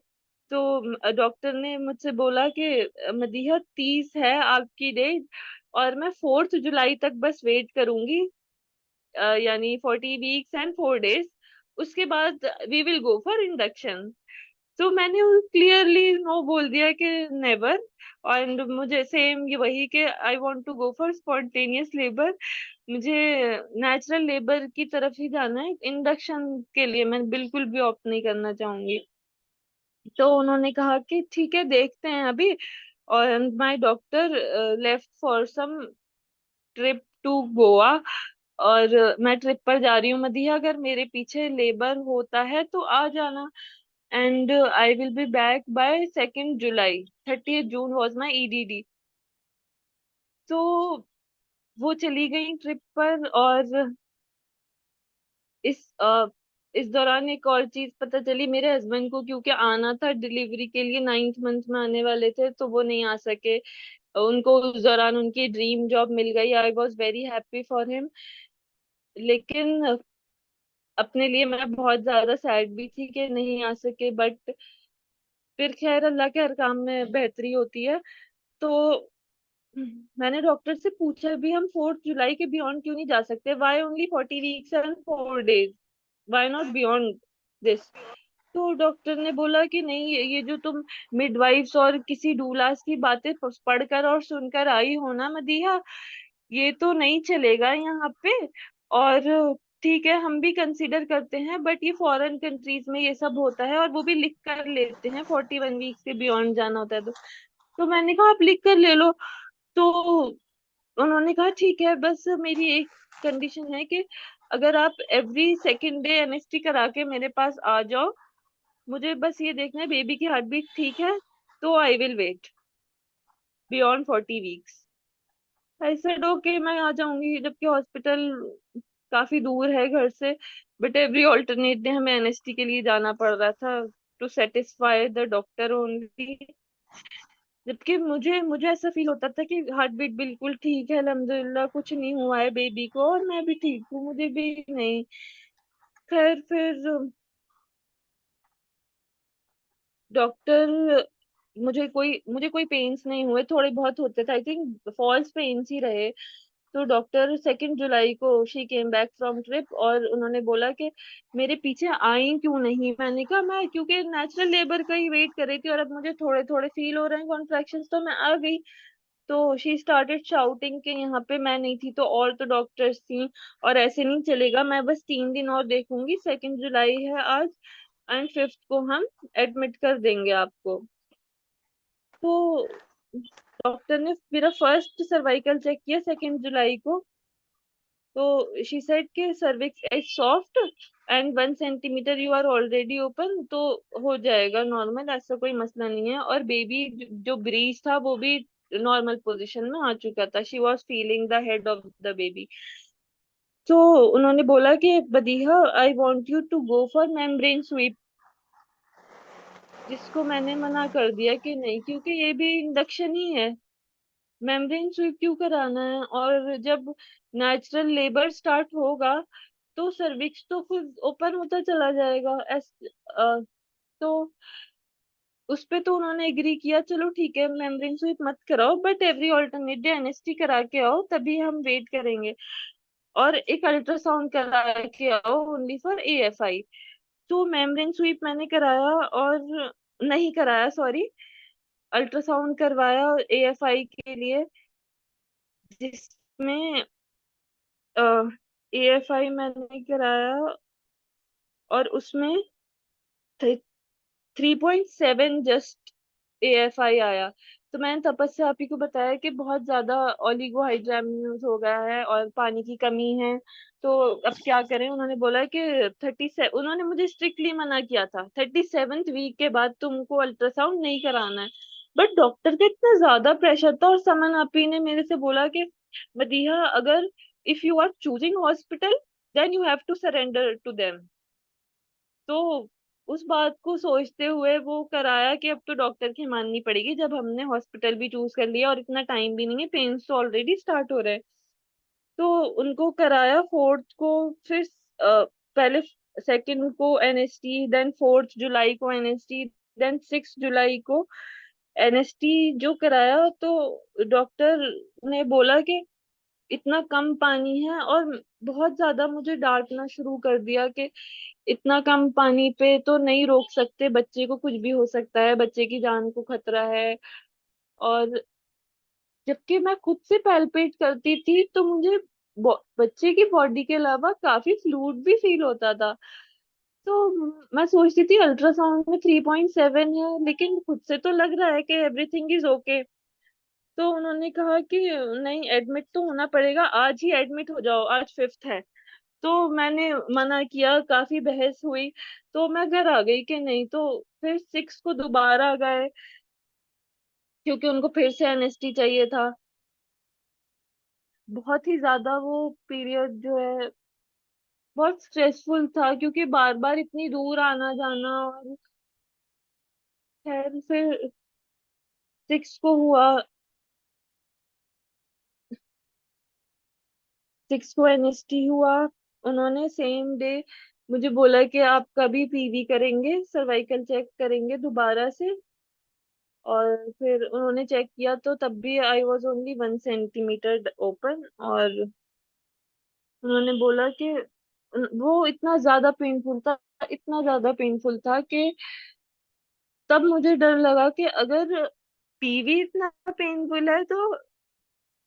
तो डॉक्टर ने मुझसे बोला कि मदीहा 30 है आपकी डेट, और मैं 4 जुलाई तक बस वेट करूंगी, यानी 40 वीक्स एंड 4 डेज। उसके बाद we will go for induction. तो मैंने क्लियरली नो बोल दिया कि नेवर। और मुझे सेम ये वही कि I want to go for spontaneous labour, मुझे नेचुरल लेबर की तरफ ही जाना है, इंडक्शन के लिए मैं बिल्कुल भी ऑप्ट नहीं करना चाहूंगी। तो उन्होंने कहा कि ठीक है देखते हैं अभी। और my doctor left for some trip to Goa, और मैं ट्रिप पर जा रही हूँ मदिया, अगर मेरे पीछे लेबर होता है तो आ जाना। And I will be back by 2 July. 30 June was my EDD. तो वो चली गई ट्रिप पर। और इस इस दौरान एक और चीज पता चली मेरे हस्बैंड को, क्योंकि आना था डिलीवरी के लिए, 9th मंथ में आने वाले थे तो वो नहीं आ सके। उनको उस दौरान उनकी ड्रीम जॉब मिल गई, आई was very happy for him. लेकिन अपने लिए मैं बहुत ज्यादा सैड भी थी कि नहीं आ सके, बट फिर खैर अल्लाह के हर काम में बेहतरी होती है। तो मैंने डॉक्टर से पूछा भी हम 4 जुलाई के बियॉन्ड क्यों नहीं जा सकते, why only 40 weeks and 4 days, why not beyond this. तो डॉक्टर ने बोला कि नहीं, ये जो तुम मिडवाइफ्स और किसी डूलास की बातें पढ़कर और सुनकर आई हो ना मदीहा, ये तो नहीं चलेगा यहाँ पे। और ठीक है, हम भी कंसीडर करते हैं, बट ये फॉरेन कंट्रीज में ये सब होता है और वो भी लिख कर लेते हैं 41 वीक्स के बियॉन्ड जाना होता है तो मैंने कहा आप लिख कर ले लो। तो उन्होंने कहा ठीक है, बस मेरी एक कंडीशन है कि अगर आप एवरी सेकेंड डे एनएसटी करा के मेरे पास आ जाओ, मुझे बस ये देखना है बेबी की हार्ट बीट ठीक है, तो I will wait beyond 40 weeks. I said okay, मैं आ जाऊंगी, जबकि हॉस्पिटल काफी दूर है घर से, बट एवरी ऑल्टरनेट डे हमें एनएसटी के लिए जाना पड़ रहा था to satisfy the doctor only. जबकि मुझे मुझे ऐसा फील होता था कि हार्ट बीट बिल्कुल ठीक है, अल्हम्दुलिल्लाह, कुछ नहीं हुआ है बेबी को और मैं भी ठीक हूँ, मुझे भी नहीं। खैर फिर डॉक्टर, मुझे कोई पेन्स नहीं हुए, थोड़े बहुत होते थे, आई थिंक फॉल्स पेन्स ही रहे। तो डॉक्टर 2 जुलाई को she came back from trip और उन्होंने बोला कि मेरे पीछे आई क्यों नहीं। मैंने कहा मैं क्योंकि नेचुरल लेबर का ही वेट कर रही थी और अब मुझे थोड़े थोड़े फील हो रहे हैं कॉन्ट्रैक्शंस, तो मैं आ गई। तो शी स्टार्टेड शाउटिंग कि यहाँ पे मैं नहीं थी तो और तो डॉक्टर्स थी, और ऐसे नहीं चलेगा, मैं बस 3 दिन और देखूंगी, 2 जुलाई है आज, एंड 5th को हम एडमिट कर देंगे आपको। तो डॉक्टर ने मेरा फर्स्ट सर्वाइकल चेक किया 2 जुलाई को। तो शी सेड के cervix is soft and 1 centimetre you are already open, तो हो जाएगा नॉर्मल, ऐसा कोई मसला नहीं है। और बेबी जो ब्रीच था वो भी नॉर्मल पोजीशन में आ चुका था, she was feeling the head of the baby. तो उन्होंने बोला कि Madiha I want you to go for membrane sweep, जिसको मैंने मना कर दिया कि नहीं, क्योंकि ये भी इंडक्शन ही है, मेम्ब्रेन स्वीप क्यों कराना है। और जब नेचुरल लेबर स्टार्ट होगा तो सर्विक्स तो खुद ओपन होता चला जाएगा। तो उस पे तो उन्होंने एग्री किया, चलो ठीक है मेम्ब्रेन स्वीप मत कराओ, but every alternate day NST करा के आओ, तभी हम वेट करेंगे, और एक अल्ट्रासाउंड करा के आओ ओनली फॉर एएफआई। तो मेम्ब्रेन स्वीप मैंने कराया और नहीं कराया, सॉरी, अल्ट्रासाउंड करवाया एएफआई के लिए, जिसमें एएफआई मैंने कराया और उसमें 3.7 जस्ट एएफआई आया। तो मैंने तपस्या आप ही को बताया कि बहुत ज्यादा ओलिगोहाइड्रामिनोज हो गया है और पानी की कमी है, तो अब क्या करें। उन्होंने बोला कि 37, उन्होंने मुझे स्ट्रिक्टली मना किया था 37th वीक के बाद तुमको अल्ट्रासाउंड नहीं कराना है। बट डॉक्टर का इतना ज्यादा प्रेशर था, और समन आपी ने मेरे से बोला कि मदीहा, अगर if you are choosing hospital then you have to surrender to them. तो उस बात को सोचते हुए वो कराया कि अब तो डॉक्टर की माननी पड़ेगी, जब हमने हॉस्पिटल भी चूज कर लिया और इतना टाइम भी नहीं है, पेन्स तो ऑलरेडी स्टार्ट हो रहे हैं। तो उनको कराया 4th को, फिर पहले 2nd को एनएसटी, देन 4th जुलाई को एनएसटी, देन 6 जुलाई को एनएसटी जो कराया। तो डॉक्टर ने बोला कि इतना कम पानी है, और बहुत ज्यादा मुझे डांटना शुरू कर दिया कि इतना कम पानी पे तो नहीं रोक सकते, बच्चे को कुछ भी हो सकता है, बच्चे की जान को खतरा है। और जबकि मैं खुद से पैल्पेट करती थी तो मुझे बच्चे की बॉडी के अलावा काफी फ्लूइड भी फील होता था। तो मैं सोचती थी अल्ट्रासाउंड में 3.7 है, लेकिन खुद से तो लग रहा है कि एवरीथिंग इज ओके। तो उन्होंने कहा कि नहीं, एडमिट तो होना पड़ेगा, आज ही एडमिट हो जाओ, आज 5th है। तो मैंने मना किया, काफी बहस हुई, तो मैं घर आ गई कि नहीं। तो फिर 6 को दोबारा गए, क्योंकि उनको फिर से एनएसटी चाहिए था। बहुत ही ज्यादा वो पीरियड जो है बहुत स्ट्रेसफुल था, क्योंकि बार बार इतनी दूर आना जाना। और खैर फिर 6 को हुआ, 6 को एनएसटी हुआ। उन्होंने सेम डे मुझे बोला कि आप कभी पीवी करेंगे, सर्वाइकल चेक करेंगे दोबारा से। और फिर उन्होंने चेक किया तो तब भी I was only 1 centimetre open. और उन्होंने बोला कि वो इतना ज्यादा पेनफुल था, इतना ज्यादा पेनफुल था कि तब मुझे डर लगा कि अगर पीवी इतना पेनफुल है तो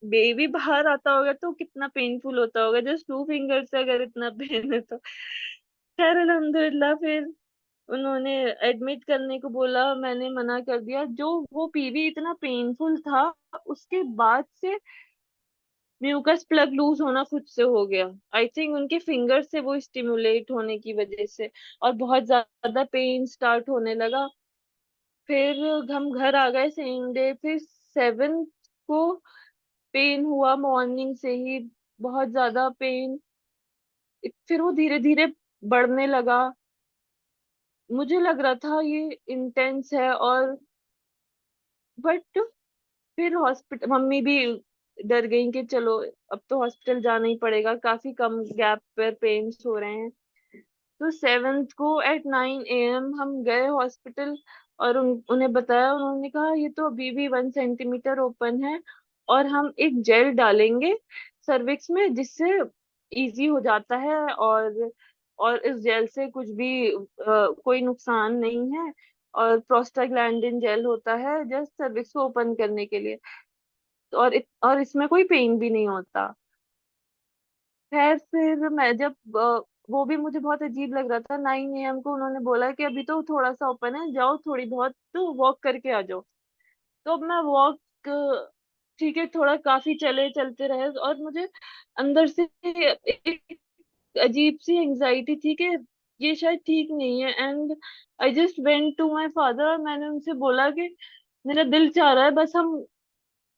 बेबी बाहर आता होगा तो कितना पेनफुल होता होगा, जस्ट 2 फिंगर से अगर इतना पेन है तो। खैर अल्हम्दुलिल्लाह फिर उन्होंने एडमिट करने को बोला, मैंने मना कर दिया। जो वो पीवी इतना पेनफुल था, उसके बाद से म्यूकस प्लग लूज होना खुद से हो गया। आई थिंक उनके फिंगर से वो स्टिमुलेट होने की वजह से, और बहुत ज्यादा पेन स्टार्ट होने लगा। फिर हम घर आ गए सेम डे। फिर 7 को पेन हुआ मॉर्निंग से ही, बहुत ज्यादा पेन। फिर वो धीरे धीरे बढ़ने लगा। मुझे लग रहा था ये इंटेंस है, और बट फिर हॉस्पिटल मम्मी भी डर गई कि चलो अब तो हॉस्पिटल जाना ही पड़ेगा, काफी कम गैप पर पेन्स हो रहे हैं। तो 7th को एट 9 AM हम गए हॉस्पिटल, और उन्हें बताया। उन्होंने कहा ये तो अभी भी 1 सेंटीमीटर ओपन है, और हम एक जेल डालेंगे सर्विक्स में जिससे इजी हो जाता है। और इस जेल से कुछ भी कोई नुकसान नहीं है। और प्रोस्टाग्लैंडिन जेल होता है जस्ट सर्विक्स को ओपन करने के लिए। और इसमें कोई पेन भी नहीं होता। खैर फिर मैं जब वो भी मुझे बहुत अजीब लग रहा था। 9 AM को उन्होंने बोला कि अभी तो थोड़ा सा ओपन है, जाओ थोड़ी बहुत तो वॉक करके आ जाओ। तो अब मैं वॉक, ठीक है, थोड़ा काफी चले चलते रहे, और मुझे अंदर से एक अजीब सी एंजाइटी थी कि ये शायद ठीक नहीं है। And I just went to my father, और मैंने उनसे बोला कि मेरा दिल चाह रहा है बस हम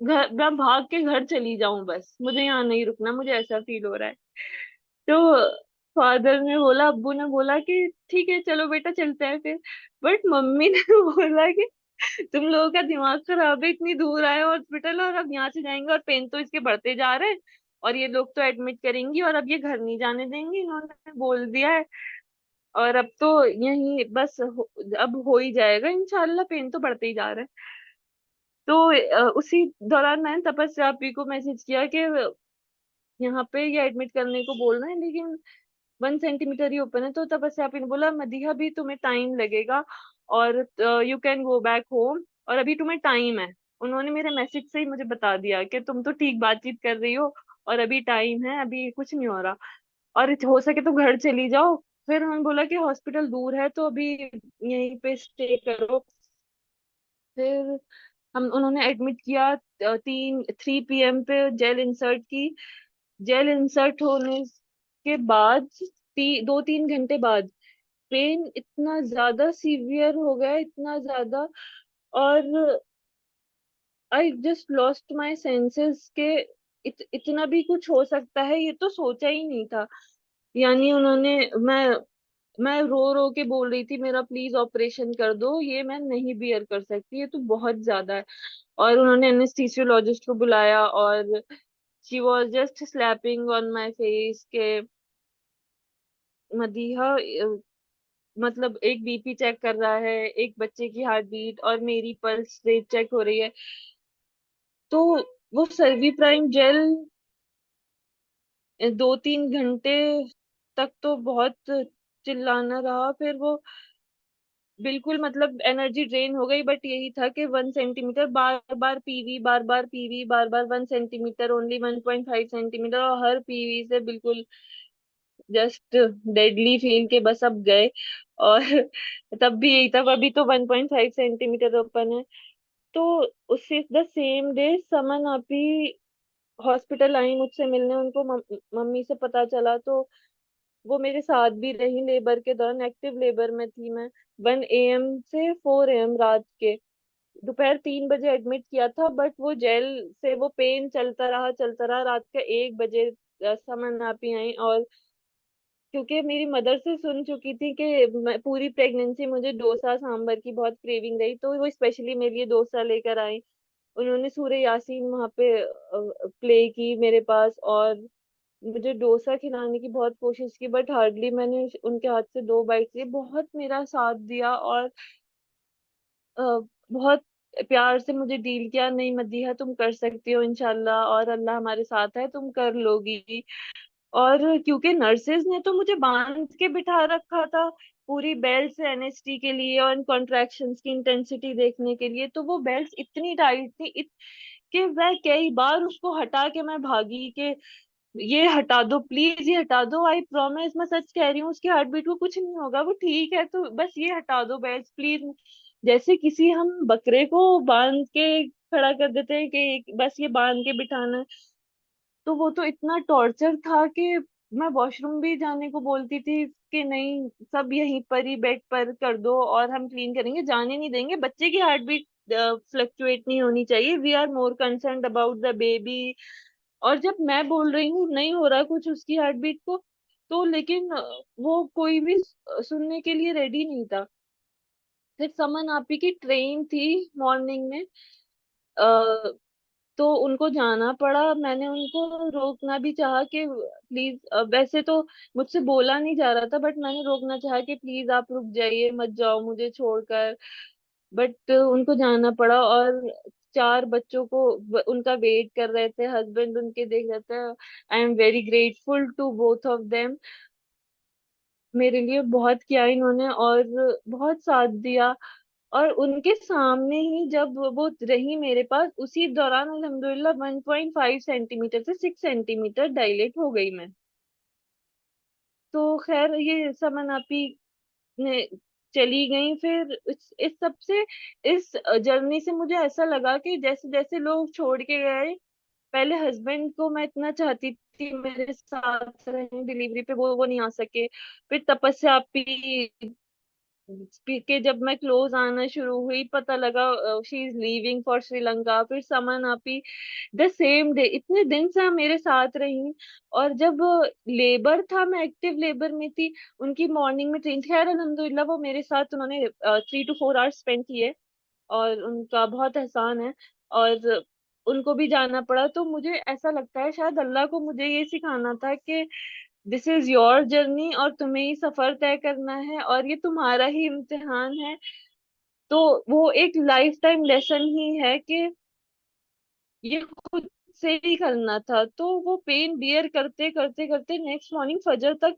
घर, मैं भाग के घर चली जाऊं, बस मुझे यहाँ नहीं रुकना, मुझे ऐसा फील हो रहा है। तो फादर ने बोला, अब्बू ने बोला कि ठीक है चलो बेटा चलते हैं फिर। बट मम्मी ने बोला कि तुम लोगों का दिमाग खराब है, इतनी दूर आए हॉस्पिटल और अब यहाँ से जाएंगे, और पेन तो इसके बढ़ते जा रहे हैं, और ये लोग तो एडमिट करेंगी और अब ये घर नहीं जाने देंगे, इन्होंने बोल दिया है। और अब तो यही बस अब हो ही जाएगा इंशाल्लाह, पेन तो बढ़ते ही जा रहा है। तो उसी दौरान मैंने तपस्या आपी को मैसेज किया कि यहाँ पे ये एडमिट करने को बोल रहे हैं, लेकिन 1 सेंटीमीटर ही ओपन है। तो तपस्या आपी ने बोला, मदीहा भी तुम्हें टाइम लगेगा, और you can go back home, और अभी तुम्हें टाइम है। उन्होंने मेरे मैसेज से ही मुझे बता दिया कि तुम तो ठीक बातचीत कर रही हो, और अभी टाइम है, अभी कुछ नहीं हो रहा, और हो सके तो घर चली जाओ। फिर उन्होंने बोला कि हॉस्पिटल दूर है तो अभी यहीं पे स्टे करो। फिर हम उन्होंने एडमिट किया 3 PM पे जेल इंसर्ट की। जेल इंसर्ट होने के बाद 2-3 घंटे बाद पेन इतना ज्यादा सीवियर हो गया, इतना ज्यादा। और I just lost my senses के इतना भी कुछ हो सकता है, ये तो सोचा ही नहीं था। यानी उन्होंने, मैं रो रो के बोल रही थी मेरा प्लीज ऑपरेशन कर दो, ये मैं नहीं बियर कर सकती, ये तो बहुत ज्यादा है। और उन्होंने एनेस्थीसियोलॉजिस्ट को बुलाया, और she was just slapping on my face के मदीहा, मतलब एक बीपी चेक कर रहा है, एक बच्चे की हार्ट बीट, और मेरी पल्स रेट चेक हो रही है। तो वो सर्वी प्राइम जेल 2-3 घंटे तक तो बहुत चिल्लाना रहा। फिर वो बिल्कुल मतलब एनर्जी ड्रेन हो गई। बट यही था कि 1 सेंटीमीटर, बार बार पीवी, बार बार पीवी, बार बार 1 सेंटीमीटर, ओनली 1.5 सेंटीमीटर, और हर पीवी से बिल्कुल जस्ट डेडली फील के बस अब गए। और तब भी यही था, अभी तो 1.5 सेंटीमीटर ओपन है। तो उससे द सेम डे समन आपी हॉस्पिटल आई मुझसे मिलने। उनको मम्मी से पता चला, तो वो मेरे साथ भी रही लेबर के दौरान। एक्टिव लेबर में थी मैं 1 AM से 4 AM रात के। दोपहर 3 बजे एडमिट किया था, बट वो जेल से वो पेन चलता रहा। रात के 1 बजे समन आपी आई। और क्योंकि मेरी मदर से सुन चुकी थी कि पूरी प्रेगनेंसी मुझे डोसा सांभर की बहुत क्रेविंग रही, तो वो स्पेशली मेरे लिए डोसा लेकर आई। उन्होंने सूर्य यासीन वहां पे प्ले की मेरे पास। और मुझे डोसा खिलाने की बहुत कोशिश की, बट हार्डली मैंने उनके हाथ से 2 बाइट लिए। बहुत मेरा साथ दिया और अ, बहुत प्यार से मुझे डील किया, नहीं मदीहा तुम कर सकती हो इंशाल्लाह, और अल्लाह हमारे साथ है, तुम कर लोगी। और क्योंकि नर्सेज ने तो मुझे बांध के बिठा रखा था पूरी बेल्ट से एनएसटी के लिए और कॉन्ट्रैक्शंस की इंटेंसिटी देखने के लिए, तो वो बेल्ट इतनी टाइट थी कि मैं कई बार उसको हटा के मैं भागी कि ये हटा दो प्लीज, ये हटा दो, आई प्रॉमिस, मैं सच कह रही हूँ, उसकी हार्ट बीट को कुछ नहीं होगा, वो ठीक है, तो बस ये हटा दो बेल्ट प्लीज। जैसे किसी हम बकरे को बांध के खड़ा कर देते हैं कि बस ये बांध के बिठाना है। तो वो तो इतना टॉर्चर था कि मैं वॉशरूम भी जाने को बोलती थी कि नहीं, सब यहीं पर ही बेड पर कर दो और हम क्लीन करेंगे, जाने नहीं देंगे, बच्चे की हार्ट बीट फ्लक्चुएट नहीं होनी चाहिए, we are more concerned about the baby. और जब मैं बोल रही हूँ नहीं हो रहा कुछ उसकी हार्ट बीट को, तो लेकिन वो कोई भी सुनने के लिए रेडी नहीं था। फिर समन आपी की ट्रेन थी मॉर्निंग में, तो उनको जाना पड़ा। मैंने उनको रोकना भी चाहा कि प्लीज, वैसे तो मुझसे बोला नहीं जा रहा था, बट मैंने रोकना चाहा कि प्लीज आप रुक जाइए, मत जाओ मुझे छोड़कर। बट उनको जाना पड़ा, और 4 बच्चों को उनका वेट कर रहे थे, हस्बैंड उनके देख रहे थे। I am very grateful to both of them, मेरे लिए बहुत किया इन्होंने और बहुत साथ दिया। और उनके सामने ही जब वो रही मेरे पास, उसी दौरान अल्हम्दुलिल्लाह 1.5 सेंटीमीटर से 6 सेंटीमीटर डायलेट हो गई मैं। तो खैर ये समन आपी ने चली गई। फिर इस सब से, इस जर्नी से मुझे ऐसा लगा कि जैसे जैसे लोग छोड़ के गए, पहले हस्बैंड को मैं इतना चाहती थी मेरे साथ रहे डिलीवरी पे, वो नहीं आ सके। फिर तपस्या आपी के जब मैं क्लोज आना शुरू हुई, पता लगा she is leaving for Sri Lanka. फिर समन आपी द सेम डे, इतने दिन से हम मेरे साथ रही। और जब लेबर था, मैं एक्टिव लेबर में थी, उनकी मॉर्निंग में ट्रेन, खैर अल्हम्दुलिल्लाह वो मेरे साथ उन्होंने 3 to 4 आवर्स स्पेंड किए, और उनका बहुत एहसान है। और उनको भी जाना पड़ा, तो मुझे ऐसा लगता है शायद अल्लाह को मुझे ये सिखाना था कि दिस इज योर जर्नी, और तुम्हें ही सफर तय करना है, और ये तुम्हारा ही इम्तिहान है। तो वो एक लाइफ टाइम लेसन ही है कि ये खुद से ही करना था। तो वो पेन बियर करते करते करते नेक्स्ट मॉर्निंग फजर तक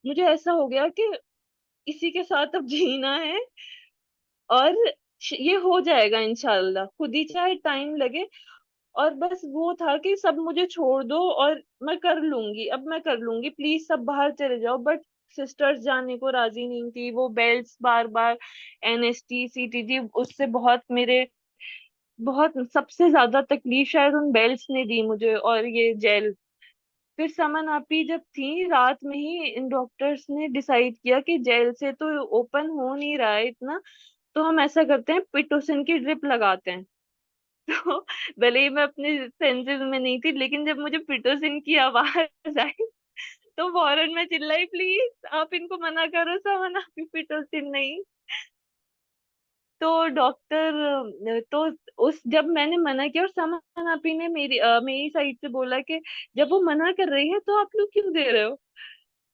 मुझे ऐसा हो गया कि इसी के साथ अब जीना है, और ये हो जाएगा इंशाल्लाह, खुद ही चाहे टाइम लगे। और बस वो था कि सब मुझे छोड़ दो और मैं कर लूंगी, अब मैं कर लूंगी, प्लीज सब बाहर चले जाओ। बट सिस्टर्स जाने को राजी नहीं थी, वो बेल्ट्स बार बार, एनएसटी सीटीजी, उससे बहुत मेरे, बहुत सबसे ज्यादा तकलीफ शायद उन बेल्ट्स ने दी मुझे, और ये जेल। फिर समन आपी जब थी, रात में ही इन डॉक्टर्स ने डिसाइड किया कि जेल से तो ओपन हो नहीं रहा है इतना, तो हम ऐसा करते हैं, पिटोसिन की ड्रिप लगाते हैं। तो भले ही मैं अपने सेंसेस में नहीं थी, लेकिन जब मुझे पिटोसिन की आवाज आई तो फौरन मैं चिल्लाई, प्लीज आप इनको मना करो, समन आपी पिटोसिन नहीं। तो डॉक्टर, तो उस जब मैंने मना किया, और समन आपी ने मेरी साइड से बोला कि जब वो मना कर रही है तो आप लोग क्यों दे रहे हो।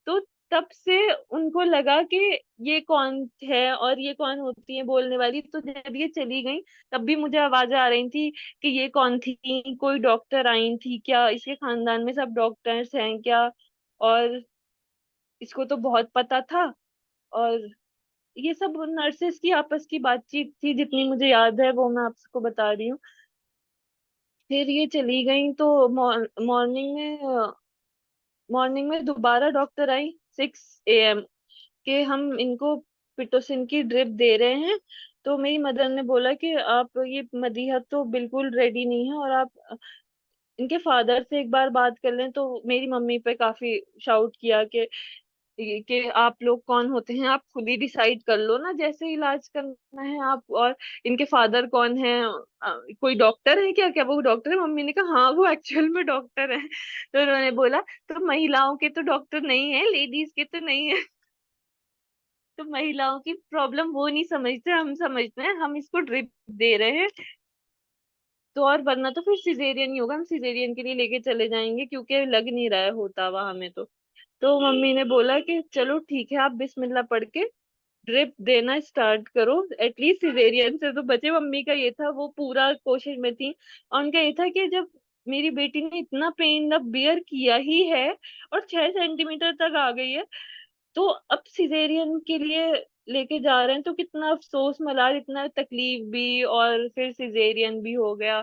तो तब से उनको लगा कि ये कौन है और ये कौन होती है बोलने वाली। तो जब ये चली गई, तब भी मुझे आवाजें आ रही थी कि ये कौन थी, कोई डॉक्टर आई थी क्या, इसके खानदान में सब डॉक्टर्स हैं क्या। और इसको तो बहुत पता था। और ये सब नर्सेस की आपस की बातचीत थी, जितनी मुझे याद है वो मैं आपको बता रही हूँ। फिर ये चली गई, तो मॉर्निंग में दोबारा डॉक्टर आई 6 AM के, हम इनको पिटोसिन की ड्रिप दे रहे हैं। तो मेरी मदर ने बोला कि आप ये मदीहा तो बिल्कुल रेडी नहीं है, और आप इनके फादर से एक बार बात कर लें। तो मेरी मम्मी पे काफी शाउट किया कि आप लोग कौन होते हैं, आप खुद ही डिसाइड कर लो ना जैसे इलाज करना है आप। और इनके फादर कौन है, कोई डॉक्टर है क्या, क्या वो डॉक्टर है। मम्मी ने कहा हाँ वो एक्चुअल में डॉक्टर है। तो उन्होंने बोला तो महिलाओं के तो डॉक्टर नहीं है, लेडीज के तो नहीं है। तो महिलाओं की प्रॉब्लम वो नहीं समझते, हम समझते हैं, हम इसको ड्रिप दे रहे हैं। तो और वरना तो फिर सिजेरियन ही होगा, हम सिजेरियन के लिए लेके चले जाएंगे क्योंकि लग नहीं रहा है होता हुआ हमें तो मम्मी ने बोला कि चलो ठीक है, आप बिस्मिल्लाह पढ़ के ड्रिप देना स्टार्ट करो, एटलीस्ट सिजेरियन से तो बचे। मम्मी का ये था, वो पूरा कोशिश में थी। और उनका ये था कि जब मेरी बेटी ने इतना पेन अब बियर किया ही है और 6 सेंटीमीटर तक आ गई है, तो अब सिजेरियन के लिए लेके जा रहे हैं तो कितना अफसोस मलाल, इतना तकलीफ भी और फिर सिजेरियन भी हो गया।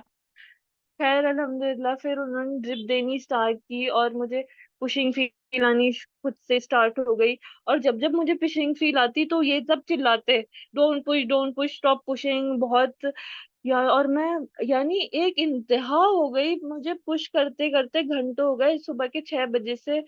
खैर अल्हम्दुलिल्लाह फिर उन्होंने ड्रिप देनी स्टार्ट की और मुझे पुशिंग फील आनी खुद से स्टार्ट हो गई। और जब जब मुझे पुशिंग फील आती तो ये सब चिल्लाते, डोंट पुश, स्टॉप पुशिंग, बहुत यार। और मैं, यानी एक इंतहा हो गई, मुझे पुश करते करते घंटों हो गए, सुबह के 6 बजे से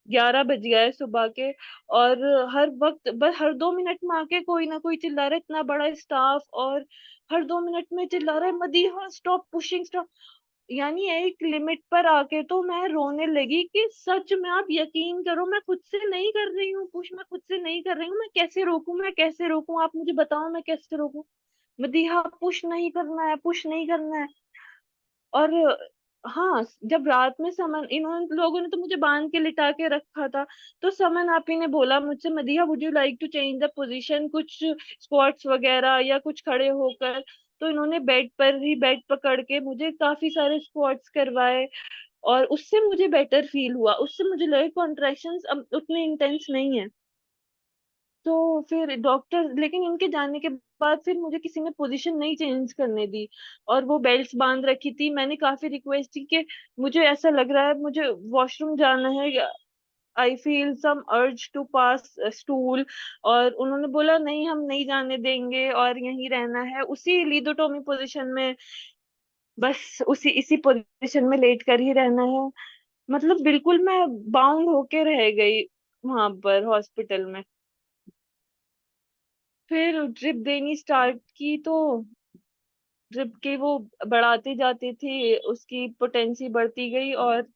11 बज गया है सुबह के। और हर वक्त बस हर 2 मिनट में आके कोई ना कोई चिल्ला रहा है, इतना बड़ा स्टाफ, और हर 2 मिनट में चिल्ला रहा है मदीहा स्टॉप पुशिंग स्टॉप। यानी एक लिमिट पर आके तो मैं रोने लगी कि सच में आप यकीन करो, मैं खुद से नहीं कर रही हूँ पुश, मैं खुद से नहीं कर रही हूँ, मैं कैसे रोकूं, मैं कैसे रोकूं, आप मुझे बताओ मैं कैसे रोकूं। मदीहा पुश नहीं करना है, पुश नहीं करना है। और हाँ, जब रात में समन इन्होंने लोगों ने तो मुझे बांध के लिटा के रखा था, तो समन आपी ने बोला मुझसे, Madiha would you like to change the position, कुछ स्क्वाट्स वगैरह या कुछ खड़े होकर। तो इन्होंने बेड पर ही बेड पकड़ के मुझे काफी सारे स्क्वाट्स करवाए और उससे मुझे बेटर फील हुआ, उससे मुझे लगे कॉन्ट्रैक्शंस अब उतने इंटेंस नहीं है। तो फिर डॉक्टर, लेकिन इनके जाने के बाद फिर मुझे किसी ने पोजीशन नहीं चेंज करने दी और वो बेल्ट्स बांध रखी थी। मैंने काफी रिक्वेस्ट की कि मुझे ऐसा लग रहा है, मुझे वॉशरूम जाना है, I feel some urge to pass stool. और उन्होंने बोला नहीं, हम नहीं जाने देंगे और यहीं रहना है उसी लिदोटोमी पोजीशन में, बस उसी इसी पोजीशन में लेट कर ही रहना है। मतलब बिल्कुल मैं बाउंड होके रह गई वहां पर हॉस्पिटल में। फिर ड्रिप देनी स्टार्ट की तो ड्रिप के वो बढ़ाते जाते थे, उसकी पोटेंसी बढ़ती गई और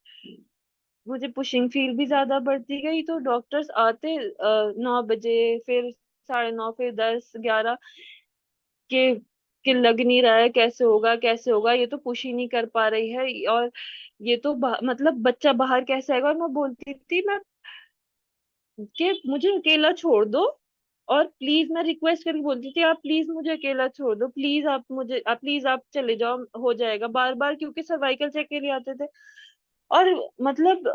मुझे पुशिंग फील भी ज्यादा बढ़ती गई। तो डॉक्टर्स आते 9 बजे, फिर 9:30, फिर 10, 11 के लग नहीं रहा है, कैसे होगा कैसे होगा, ये तो पुश ही नहीं कर पा रही है और ये तो मतलब बच्चा बाहर कैसे आएगा। और मैं बोलती थी मैं कि मुझे अकेला छोड़ दो, और प्लीज मैं रिक्वेस्ट करके बोलती थी, आप प्लीज मुझे अकेला छोड़ दो, प्लीज आप मुझे, आप प्लीज आप चले जाओ, हो जाएगा, बार बार क्योंकि सर्वाइकल चेक के लिए आते थे। और मतलब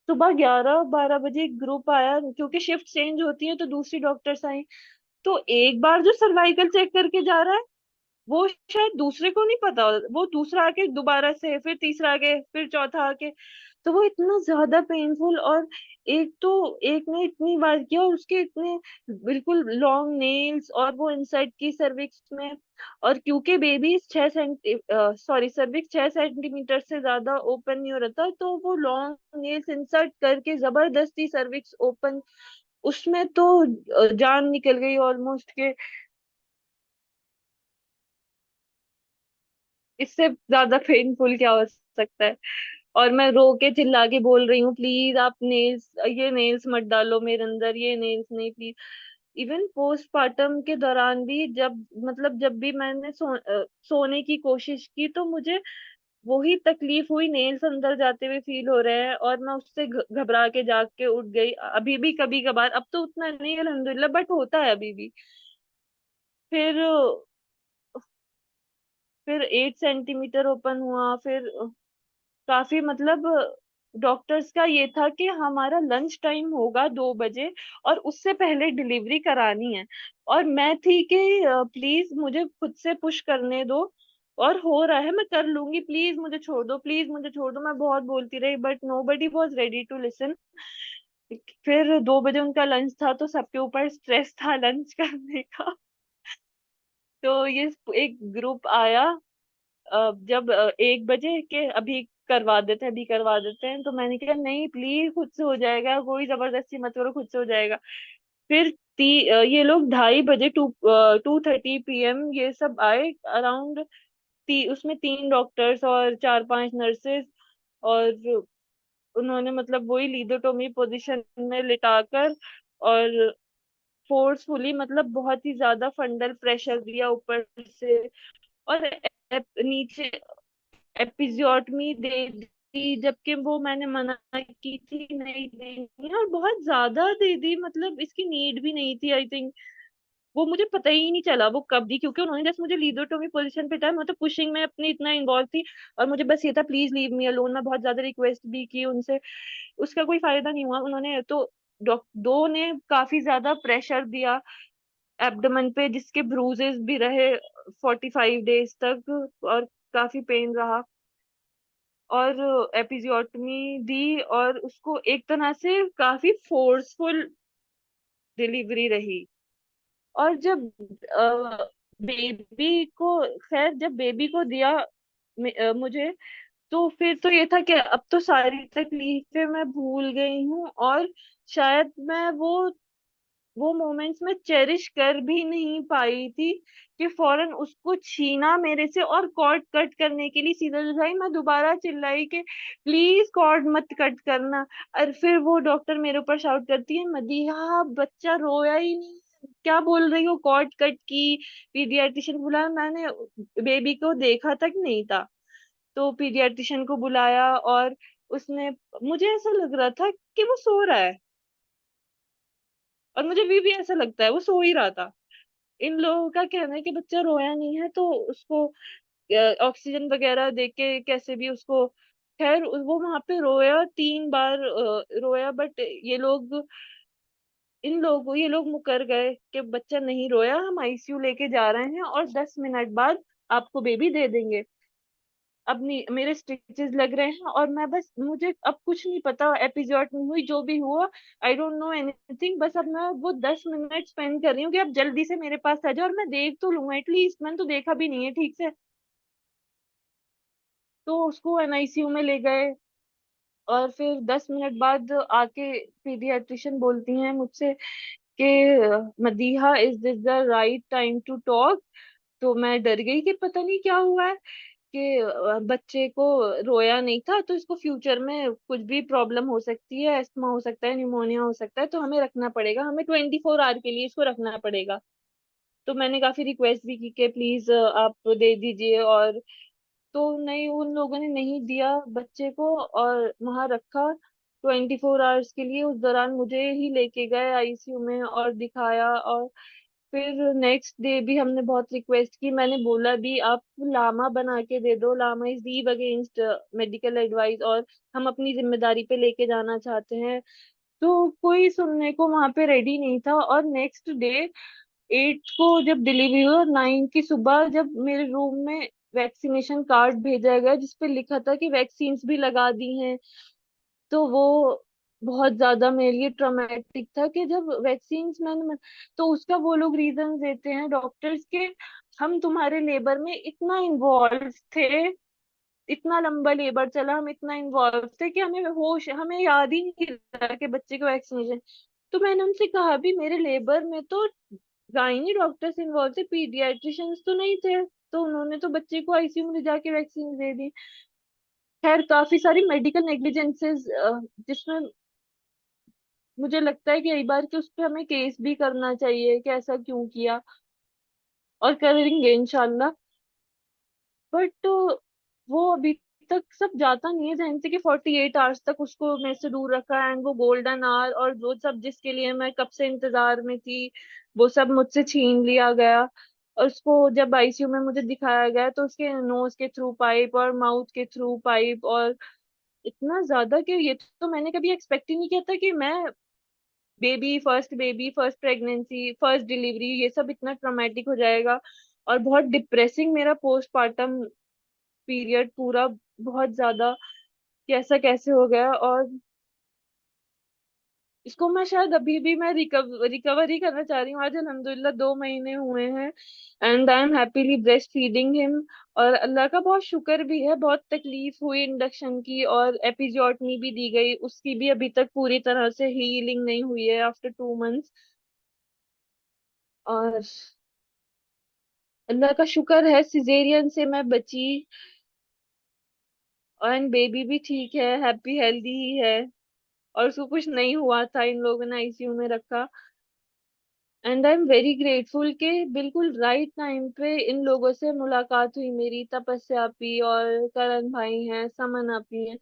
सुबह 11-12 बजे ग्रुप आया, क्योंकि शिफ्ट चेंज होती है तो दूसरी डॉक्टर्स आई। तो एक बार जो सर्वाइकल चेक करके जा रहा है वो शायद दूसरे को नहीं पता, वो दूसरा आके दोबारा से, फिर तीसरा आके, फिर चौथा आके, तो वो इतना ज्यादा पेनफुल। और एक तो एक ने इतनी बार किया और उसके इतने बिल्कुल लॉन्ग नेल्स, और वो इनसाइड की सर्विक्स में, और क्योंकि baby 6 centi sorry cervix 6 centimetre से ज्यादा ओपन नहीं हो रहा था, तो वो लॉन्ग नेल्स इंसर्ट करके जबरदस्ती सर्विक्स ओपन, उसमें तो जान निकल गई ऑलमोस्ट के, इससे ज्यादा पेनफुल क्या हो सकता है। और मैं रो के चिल्ला के बोल रही हूँ प्लीज आप नेल्स, ये नेल्स मत डालो मेरे अंदर, ये नेल्स नहीं प्लीज। इवन पोस्टमार्टम के दौरान भी जब मतलब जब भी मैंने सोने की कोशिश की तो मुझे वही तकलीफ हुई, नेल्स अंदर जाते हुए फील हो रहे हैं और मैं उससे घबरा के जाग के उठ गई। अभी भी कभी कभार, अब तो उतना नहीं अल्हम्दुलिल्लाह, बट होता है अभी भी। फिर 8 सेंटीमीटर ओपन हुआ, फिर काफी मतलब डॉक्टर्स का ये था कि हमारा लंच टाइम होगा 2 बजे और उससे पहले डिलीवरी करानी है। और मैं थी कि प्लीज मुझे खुद से पुश करने दो, और हो रहा है मैं कर लूंगी, प्लीज मुझे छोड़ दो, प्लीज मुझे छोड़ दो, मैं बहुत बोलती रही but nobody was ready to listen. फिर 2 बजे उनका लंच था तो सबके ऊपर स्ट्रेस था लंच करने का। तो ये एक ग्रुप आया जब 1 बजे के, अभी करवा देते हैं, अभी करवा देते हैं, तो मैंने कहा नहीं प्लीज खुद से हो जाएगा, कोई जबरदस्ती मत करो, खुद से हो जाएगा। फिर ये लोग 2:30 बजे 2:30 PM ये सब आए अराउंड, उसमें 3 डॉक्टर्स और 4-5 नर्सेस, और उन्होंने मतलब वही लीडोटोमी पोजीशन में लिटाकर और फोर्सफुली मतलब बहुत ही ज्यादा फंडल प्रेशर दिया ऊपर से। और नीचे एपिजियोटमी दे दी, जबकि वो मैंने मना की थी नहीं देनी, और बहुत ज्यादा दे दी, मतलब इसकी नीड भी नहीं थी आई थिंक। वो मुझे पता ही नहीं चला वो कब दी, क्योंकि उन्होंने जस्ट मुझे लीडोटोमी पोजीशन पे था, मैं तो पुशिंग में अपनी इतना इन्वॉल्व थी, और मुझे बस ये था प्लीज लीव मी अलोन। मैं बहुत ज्यादा रिक्वेस्ट भी की उनसे, उसका कोई फायदा नहीं हुआ। उन्होंने तो दो ने काफी ज्यादा प्रेशर दिया एब्डोमेन पे, जिसके ब्रूजेस भी रहे 45 डेज तक, और काफी पेन रहा, और एपिजियोटमी दी, और उसको एक तरह से काफी फोर्सफुल डिलीवरी रही। और जब बेबी को, खैर जब बेबी को दिया मुझे, तो फिर तो ये था कि अब तो सारी तकलीफें मैं भूल गई हूँ, और शायद मैं वो मोमेंट्स में चेरिश कर भी नहीं पाई थी, कि फौरन उसको छीना मेरे से और कॉर्ड कट करने के लिए सीधा उठाई। मैं दोबारा चिल्लाई कि प्लीज कॉर्ड मत कट करना, और फिर वो डॉक्टर मेरे ऊपर शाउट करती है, मदीहा बच्चा रोया ही नहीं, क्या बोल रही हो, कॉर्ड कट की। पीडियाट्रिशियन बुलाया, मैंने बेबी को देखा तक नहीं था, तो पीडियाट्रिशियन को बुलाया, और उसने, मुझे ऐसा लग रहा था कि वो सो रहा है, और मुझे भी ऐसा लगता है वो सो ही रहा था। इन लोगों का कहना है कि बच्चा रोया नहीं है, तो उसको ऑक्सीजन वगैरह दे के कैसे भी उसको, खैर वो वहां पे रोया 3 बार, रोया, बट ये लोग मुकर गए कि बच्चा नहीं रोया, हम आईसीयू लेके जा रहे हैं और 10 मिनट बाद आपको बेबी दे देंगे। अब नहीं, मेरे स्टिचेस लग रहे हैं, और मैं बस, मुझे अब कुछ नहीं पता एपिजोड में हुई जो भी हुआ, आई डोंट नो एनीथिंग। बस अब मैं वो 10 मिनट स्पेंड कर रही हूँ कि अब जल्दी से मेरे पास आ जाओ और मैं देख तो लूँ एटलीस्ट, मैंने तो देखा भी नहीं है ठीक से। तो उसको एनआईसीयू में ले गए, और फिर 10 मिनट बाद आके पीडियाट्रिशियन बोलती हैं मुझसे कि Madiha, is this the right time to talk. तो मैं डर गई कि पता नहीं क्या हुआ है, कि बच्चे को रोया नहीं था, तो इसको फ्यूचर में कुछ भी प्रॉब्लम हो सकती है, अस्थमा हो सकता है, निमोनिया हो सकता है, तो हमें रखना पड़ेगा, हमें 24 आवर के लिए इसको रखना पड़ेगा। तो मैंने काफी रिक्वेस्ट भी की कि प्लीज आप दे दीजिए, और तो नहीं, उन लोगों ने नहीं दिया बच्चे को, और वहां रखा 24 आवर्स के लिए। उस दौरान मुझे ही लेके गए आईसीयू में और दिखाया, और फिर नेक्स्ट डे भी हमने बहुत रिक्वेस्ट की, मैंने बोला भी आप लामा बना के दे दो, LAMA is leave against medical advice, और हम अपनी जिम्मेदारी पे लेके जाना चाहते हैं। तो कोई सुनने को वहां पे रेडी नहीं था, और नेक्स्ट डे 8 को जब डिलीवरी हुई, और 9 की सुबह जब मेरे रूम में वैक्सीनेशन कार्ड भेजा गया जिसपे लिखा था कि वैक्सीन्स भी लगा दी हैं, तो वो बहुत ज्यादा मेरे लिए ट्रॉमेटिक था, कि जब वैक्सीन्स तो उसका वो लोग रीजन देते हैं डॉक्टर्स के, हम तुम्हारे लेबर में इतना इन्वॉल्व थे, इतना लंबा लेबर चला, हम इतना इन्वॉल्व थे कि हमें याद ही नहीं रहा कि बच्चे को वैक्सीनेशन। तो मैंने उनसे कहा भी मेरे लेबर में तो गायनी डॉक्टर्स इन्वॉल्व थे, पीडियाट्रिशियंस तो नहीं थे, तो उन्होंने तो बच्चे को आईसीयू में ले जाके वैक्सीन दे दी। खैर काफी सारी मेडिकल नेग्लिजेंसेस, जिसमें मुझे लगता है कि कई बार कि उस पे हमें केस भी करना चाहिए कि ऐसा क्यों किया, और करेंगे इंशाल्लाह। बट वो अभी तक सब जाता नहीं है जहन से, कि 48 आवर्स तक उसको मेरे से दूर रखा, एंड वो गोल्डन आवर और वो सब जिसके लिए मैं कब से इंतजार में थी, वो सब मुझसे छीन लिया गया। और उसको जब आईसीयू में मुझे दिखाया गया, तो उसके नोज के थ्रू पाइप और माउथ के थ्रू पाइप, और इतना ज्यादा कि ये तो मैंने कभी एक्सपेक्ट ही नहीं किया था कि मैं baby first pregnancy first delivery ये सब इतना ट्रॉमेटिक हो जाएगा। और बहुत डिप्रेसिंग मेरा पोस्टपार्टम पीरियड पूरा, बहुत ज्यादा, कि ऐसा कैसे हो गया। और इसको मैं शायद अभी भी मैं रिकवरी करना चाह रही हूँ। आज अल्हम्दुलिल्लाह 2 महीने हुए हैं, and I am happily breast feeding him. और अल्लाह का बहुत शुक्र भी है, बहुत तकलीफ हुई इंडक्शन की, और एपिजियोटमी भी दी गई, उसकी भी अभी तक पूरी तरह से हीलिंग नहीं हुई है आफ्टर 2 मंथ्स। और अल्लाह का शुक्र है सिजेरियन से मैं बची, और बेबी भी ठीक है, हैप्पी हेल्दी ही है, और उसको कुछ नहीं हुआ था, इन लोगों ने आईसीयू में रखा। And I am very grateful कि बिल्कुल राइट टाइम पे इन लोगों से मुलाकात हुई मेरी। तपस्या आपी और करण भाई हैं, समन आपी हैं,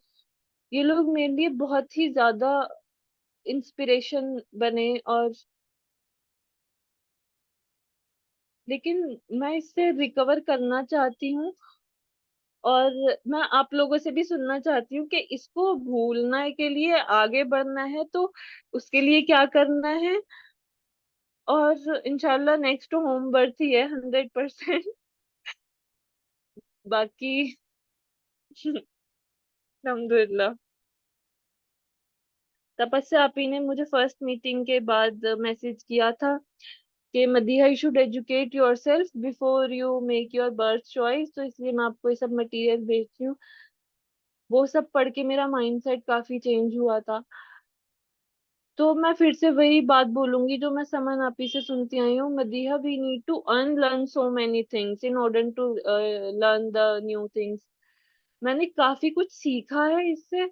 ये लोग मेरे लिए बहुत ही ज्यादा इंस्पिरेशन बने। और लेकिन मैं इससे रिकवर करना चाहती हूँ, और मैं आप लोगों से भी सुनना चाहती हूँ कि इसको भूलने के लिए आगे बढ़ना है तो उसके लिए क्या करना है। और इंशाल्लाह नेक्स्ट होम बर्थ ही है 100%। बाकी अल्हम्दुलिल्लाह। तपस्या आपी ने मुझे फर्स्ट मीटिंग के बाद मैसेज किया था कि Madiha you should educate your self before you make your birth choice, तो इसलिए मैं आपको ये सब मटेरियल भेजती हूँ। वो सब पढ़ के मेरा माइंडसेट काफी चेंज हुआ था। तो मैं फिर से वही बात बोलूंगी जो मैं समन आपी से सुनती आई हूँ, Madiha we need to unlearn so many things in order to learn the new things. मैंने काफी कुछ सीखा है इससे।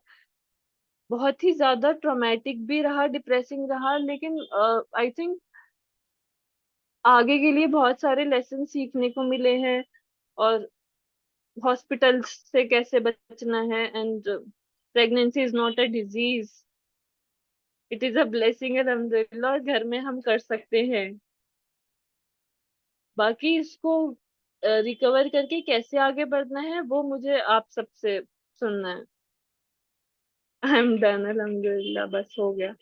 बहुत ही ज्यादा ट्रॉमेटिक भी रहा, डिप्रेसिंग रहा, लेकिन आई थिंक आगे के लिए बहुत सारे लेसन सीखने को मिले हैं। और हॉस्पिटल से कैसे बचना है, and pregnancy is not a disease, it is a blessing अल्हम्दुलिल्लाह, और घर में हम कर सकते हैं। बाकी इसको रिकवर करके कैसे आगे बढ़ना है वो मुझे आप सबसे सुनना है। आई एम डन अल्हम्दुलिल्लाह, बस हो गया।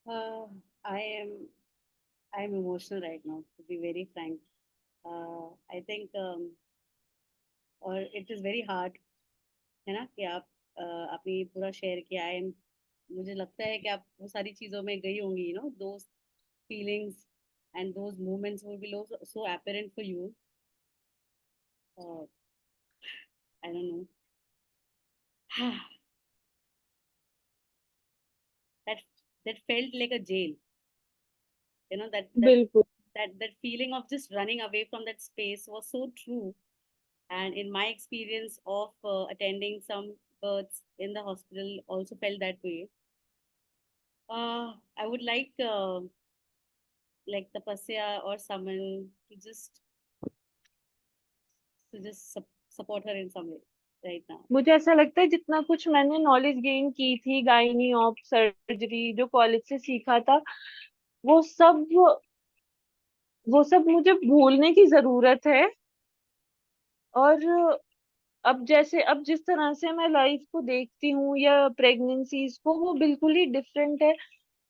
Uh, I am emotional right now, to be very frank. I think और it is very hard, है ना, कि आप आपने ये पूरा शेयर किया है। मुझे लगता है कि आप वो सारी चीज़ों में गई होंगी, those feelings and those moments will be so apparent for you. Uh, I don't know. that that felt like a jail. That बिल्कुल। that feeling of just running away from that space was so true. And in my experience of attending some births in the hospital, also felt that way. I would like Tapasya or someone to just support her in some way right now. मुझे ऐसा लगता है जितना कुछ मैंने knowledge gain की थी gynae op surgery जो कॉलेज से सीखा था, वो सब वो सब मुझे भूलने की जरूरत है। और अब जैसे अब जिस तरह से मैं लाइफ को देखती हूँ या प्रेगनेंसीज को, वो बिल्कुल ही डिफरेंट है।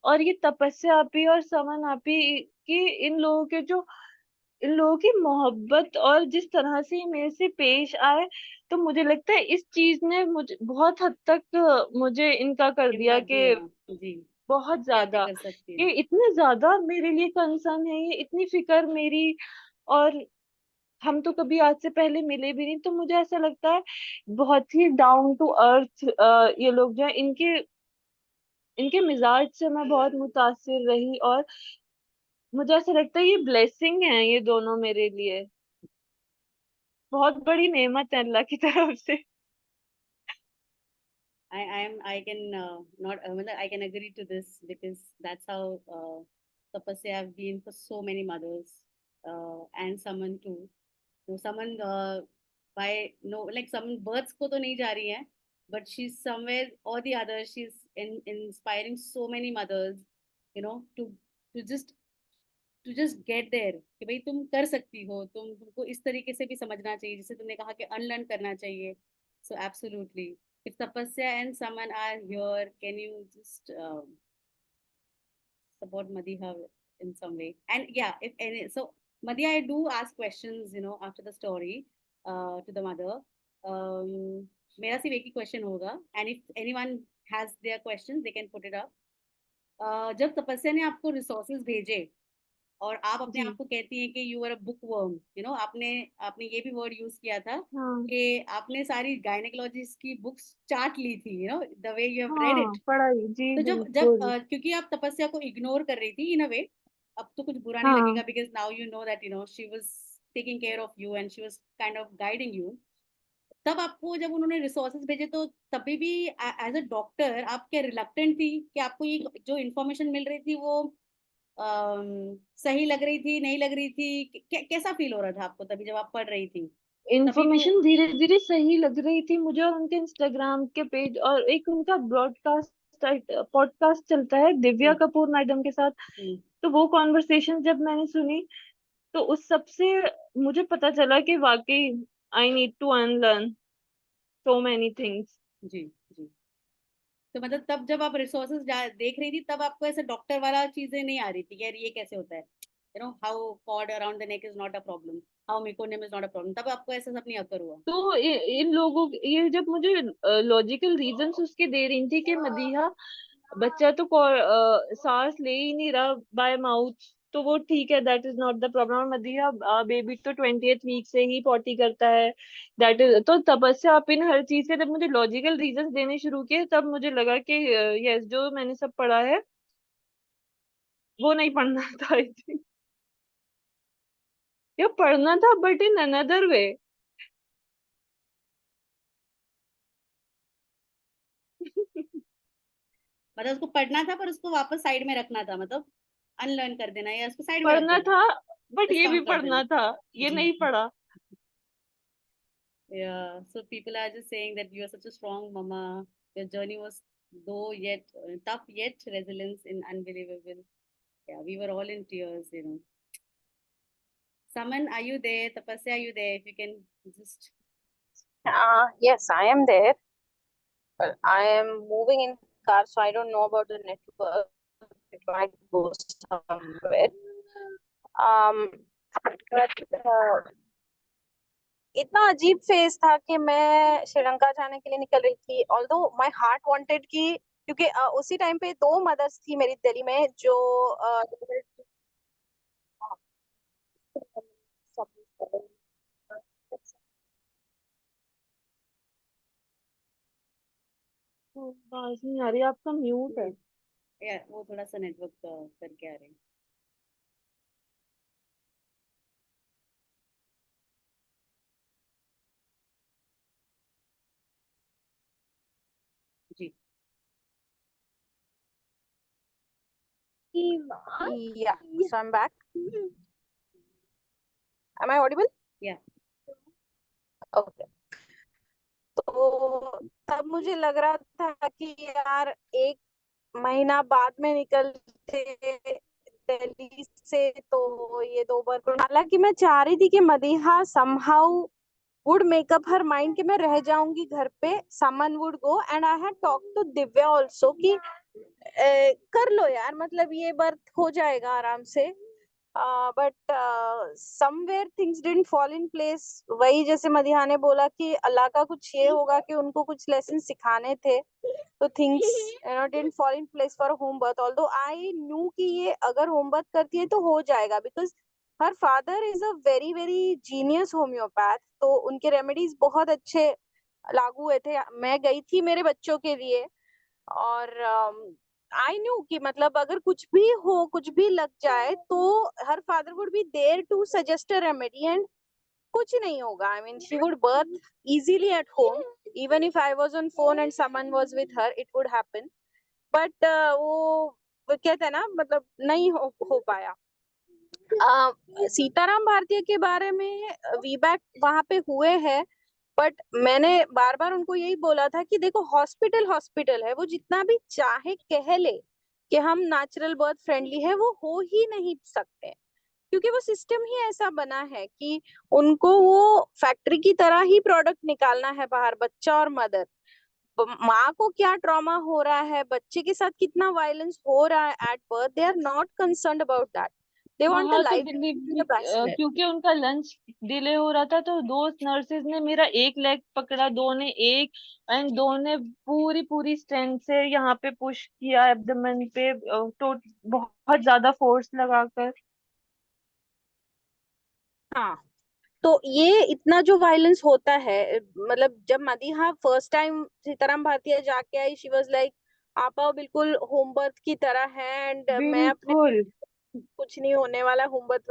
और ये तपस्या आपी और समन आपी की, इन लोगों की मोहब्बत और जिस तरह से ये मेरे से पेश आए, तो मुझे लगता है इस चीज ने मुझे बहुत हद तक मुझे इनका कर दिया हिम्मत कि दिया जी, बहुत क्या क्या ज्यादा, कर सकती है। कि इतने ज्यादा मेरे लिए कंसर्न है, ये इतनी फिक्र मेरी। और हम तो कभी आज से पहले मिले भी नहीं, तो मुझे ऐसा लगता है बहुत ही डाउन टू अर्थ ये लोग जो है, इनके इनके मिजाज से मैं बहुत मुतासिर रही। और मुझे ऐसा लगता है ये ब्लेसिंग है ये दोनों मेरे लिए, बहुत बड़ी नेमत है अल्लाह की तरफ से। I can not I can agree to this because that's how tapasya have been for so many mothers and someone too. So someone by no like someone births को तो नहीं जा रही है, but she's somewhere or the other she's inspiring so many mothers, to just get there कि भाई तुम कर सकती हो, तुमको इस तरीके से भी समझना चाहिए जिसे तुमने कहा कि अनलर्न करना चाहिए. So absolutely, if Tapasya and someone are here, can you just support Madiha in some way? And yeah, if any, so Madiha, I do ask questions, after the story to the mother. Um, मेरा सिर्फ एक ही question होगा, and if anyone has their questions, they can put it up. जब तपस्या ने आपको resources भेजे और आप अपने आप जी। को कहती हैं कि you are a book worm, आपने आपने ये भी वर्ड यूज किया था हाँ। कि आपने सारी गायनेकोलॉजिस्ट की बुक्स चाट ली थी, the way you have read हाँ, इट. पढ़ाई जी तो जब जब बिल्कुल। क्योंकि आप तपस्या को इग्नोर कर रही थी इन अ वे, अब तो कुछ बुरा नहीं हाँ। लगेगा because now you know that she was taking care of you and she was kind of guiding you. तब आपको जब उन्होंने रिसोर्सेज भेजे तो तभी भी एज अ डॉक्टर आप क्या रिलक्टेंट थी कि आपको ये जो इन्फॉर्मेशन मिल रही थी वो सही लग रही थी, नहीं लग रही थी, कैसा फील हो रहा था आपको तभी जब आप पढ़ रही थी? तभी भी इंफॉर्मेशन धीरे धीरे सही लग रही थी मुझे, और उनके इंस्टाग्राम के पेज और एक उनका ब्रॉडकास्ट पॉडकास्ट चलता है दिव्या हम्म, कपूर मैडम के साथ। हम्म, तो वो कॉन्वर्सेशन जब मैंने सुनी तो उस सब से मुझे पता चला कि वाकई I need to unlearn so many things. जी जी। तो मतलब तब जब आप रिसोर्सेज देख रही थी तब आपको ऐसे डॉक्टर वाला चीजें नहीं आ रही थी कि यार ये कैसे होता है, how cord around the neck is not a problem, how meconium is not a problem, तब आपको ऐसा सब नहीं अकर हुआ? तो इन लोगों ये जब मुझे लॉजिकल रीजंस उसके दे रही थी कि मदीहा बच्चा तो सांस ले ही नहीं रहा बाय माउथ, तो वो ठीक है, that is not the problem. और मदीहा बेबी तो 20th वीक से ही पॉटी करता है, दैट इज। तो तपस्या आप इन हर चीज के जब मुझे लॉजिकल रीजंस देने शुरू किए तब मुझे लगा कि यस, जो मैंने सब पढ़ा है वो नहीं पढ़ना था आई थिंक, या पढ़ना था बट इन अनदर वे। मतलब उसको पढ़ना था पर उसको वापस साइड में रखना था, मतलब अनलर्न कर देना या उसको साइड में रख पढ़ना देना, था बट ये भी डिस्काउंट कर देना। पढ़ना था, ये जी। नहीं पढ़ा। Yeah, so people are just saying that you are such a strong mama. Your journey was though yet tough, yet resilience in unbelievable. Yeah, we were all in tears. Saman, are you there? Tapasya, are you there? If you can just. Yes, I am there. Well, I am moving in car, so I don't know about the network. It might go somewhere. Um, but इतना अजीब phase था कि मैं श्रीलंका जाने के लिए निकल रही थी, ऑल्दो माय हार्ट वांटेड कि, क्योंकि उसी टाइम पे दो मदर्स थी मेरी दिल्ली में जो आवाज नहीं आ रही, आपका म्यूट है। Yeah, वो थोड़ा सा नेटवर्क करके आ रहे हैं। जी। yeah, so I'm back. Am I audible? Yeah. Okay. तो तब मुझे लग रहा था कि यार एक महीना बाद में निकलते दिल्ली से, तो ये 2 बार, हालांकि मैं चाह रही थी कि Madiha somehow would make up her mind कि मैं रह जाऊंगी घर पे, Saman would go, and I had talk to Divya also कि कर लो यार, मतलब ये बर्थ हो जाएगा आराम से। But somewhere things didn't fall in place. वही जैसे मदीहा ने बोला कि अल्लाह का कुछ ये होगा कि उनको कुछ लेसन सिखाने थे, तो things didn't fall in place for home birth, although I knew कि ये अगर होम बर्थ करती है तो हो जाएगा, because her father is a very very genius homeopath, तो उनके रेमेडीज बहुत अच्छे लागू हुए थे। मैं गई थी मेरे बच्चों के लिए, और आई न्यू कि मतलब अगर कुछ भी हो, कुछ भी लग जाए, तो her father would be there to suggest a remedy, and कुछ नहीं होगा। I mean she would birth easily at home, even if I was on phone and someone was with her, it would happen. But वो कहते हैं ना, मतलब नहीं हो पाया। सीताराम भारतीय के बारे में वीबैक वहां पे हुए हैं, बट मैंने बार बार उनको यही बोला था कि देखो, हॉस्पिटल हॉस्पिटल है, वो जितना भी चाहे कह ले कि हम नेचुरल बर्थ फ्रेंडली है, वो हो ही नहीं सकते, क्योंकि वो सिस्टम ही ऐसा बना है कि उनको वो फैक्ट्री की तरह ही प्रोडक्ट निकालना है बाहर, बच्चा और मदर। माँ को क्या ट्रॉमा हो रहा है, बच्चे के साथ कितना वायलेंस हो रहा है at birth, they are not concerned about that, they want a वहां तो लाइफ डिलीवरी बैचलर। क्योंकि उनका लंच डिले हो रहा था, तो दो नर्सेज ने मेरा एक लेग पकड़ा, दो ने एक, एंड दो ने पूरी पूरी स्ट्रेंथ से यहाँ पे पुश किया एब्डोमेन पे, तो बहुत ज्यादा फोर्स लगाकर। हाँ, तो ये इतना जो वायलेंस होता है, मतलब जब मदीहा फर्स्ट टाइम सीताराम भारतीय जाके आई, शी वाज लाइक आपा बिल्कुल होम बर्थ की तरह है, एंड मैं अपने, बिल्कुल। कुछ नहीं होने वाला, होम बर्थ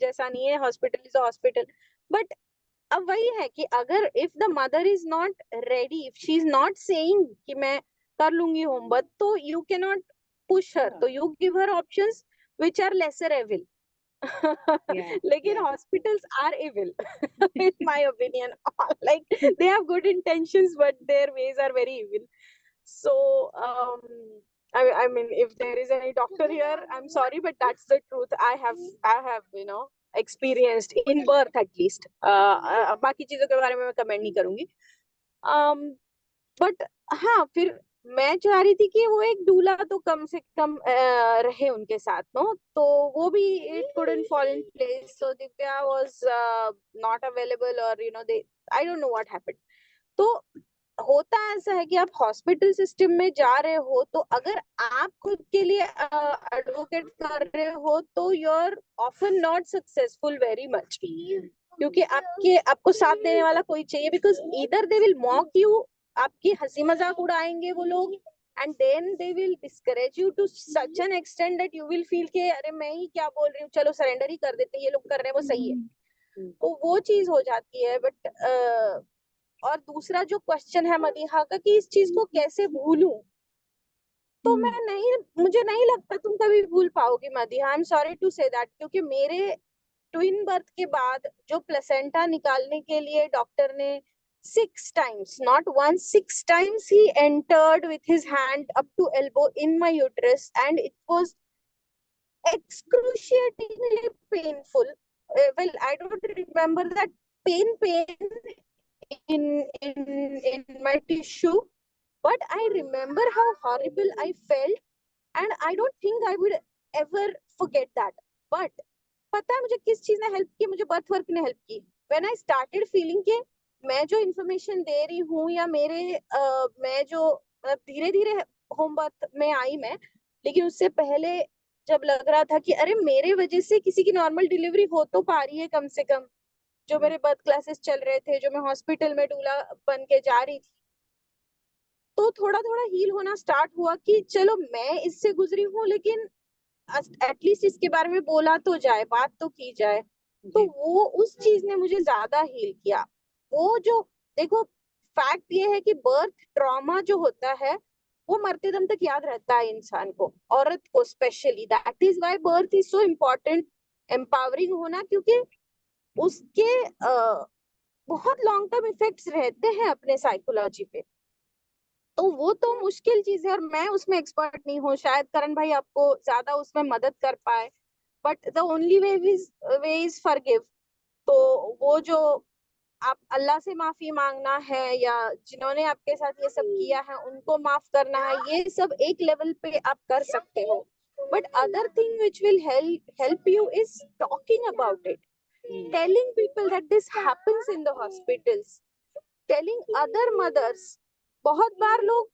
जैसा नहीं है, हॉस्पिटल इज हॉस्पिटल। बट अब वही है कि अगर if the mother is not ready, if she is not saying कि मैं कर लूंगी होमवर्क, तो you can not push her, तो you give her options which are lesser evil. Yeah, लेकिन yeah. hospitals are evil in my opinion. Like they have good intentions but their ways are very evil. So I mean, if there is any doctor here, I'm sorry, but that's the truth. I have experienced in birth at least. बाकी चीजों के बारे में मैं comment नहीं करूंगी. But हाँ, फिर मैं चाह रही थी कि वो एक दूल्हा तो कम से कम रहे उनके साथ, नो, तो वो भी it couldn't fall in place, so Divya was not available, और they, I don't know what happened. तो होता ऐसा है कि आप हॉस्पिटल सिस्टम में जा रहे हो, तो अगर आप खुद के लिए एडवोकेट कर रहे हो तो you are often not successful very much, क्योंकि आपको साथ देने वाला कोई चाहिए, बिकॉज इधर दे विल मॉक यू, आपकी हंसी मजाक उड़ाएंगे वो लोग, and then they will discourage you to such an extent that you will feel के अरे मैं ही क्या बोल रही हूँ, चलो सरेंडर ही कर देते, ये लोग कर रहे हैं वो सही है. तो वो चीज हो जाती है. बट और दूसरा जो क्वेश्चन है मदीहा का कि इस चीज को कैसे भूलूं, तो मुझे नहीं लगता तुम कभी भूल पाओगी Madiha. I am sorry to say that, क्योंकि मेरे ट्विन बर्थ के बाद जो प्लेसेंटा निकालने के लिए डॉक्टर ने 6 times, not once, 6 times he entered with his hand up to elbow in my uterus, and it was excruciatingly painful. Well, I don't remember that pain in my tissue, but I remember how horrible I felt, and I don't think I would ever forget that. But पता है मुझे किस चीज ने help की? मुझे birth work ने help की. व्हेन आई स्टार्टेड फीलिंग के मैं जो इन्फॉर्मेशन दे रही हूँ, या मैं जो धीरे धीरे होम बर्थ में आई मैं, लेकिन उससे पहले जब लग रहा था कि अरे मेरे वजह से किसी की नॉर्मल डिलीवरी हो तो पा रही है कम से कम, जो मेरे बर्थ क्लासेस चल रहे थे, जो मैं हॉस्पिटल में डूला बन के जा रही थी, तो थोड़ा थोड़ा हील होना स्टार्ट हुआ कि चलो मैं इससे गुजरी हूँ, लेकिन एटलीस्ट इसके बारे में बोला तो जाए, बात तो की जाए. तो वो उस चीज ने मुझे ज्यादा हील किया. वो जो देखो, फैक्ट ये है कि बर्थ ट्रॉमा जो होता है वो मरते दम तक याद रहता है इंसान को, औरत को specially. That is why birth is so important, empowering होना, क्योंकि उसके बहुत लॉन्ग टर्म इफेक्ट्स रहते हैं अपने साइकोलॉजी पे. तो वो तो मुश्किल चीज है, और मैं उसमें एक्सपर्ट नहीं हूँ, शायद करण भाई आपको ज्यादा उसमें मदद कर पाए. But the only way is forgive. तो वो जो आप अल्लाह से माफी मांगना है, या जिन्होंने आपके साथ ये सब किया है उनको माफ करना है, ये सब एक लेवल पे आप कर सकते हो. But other thing which will help you is talking about it, telling people that this happens in the hospitals, telling other mothers. बहुत बार लोग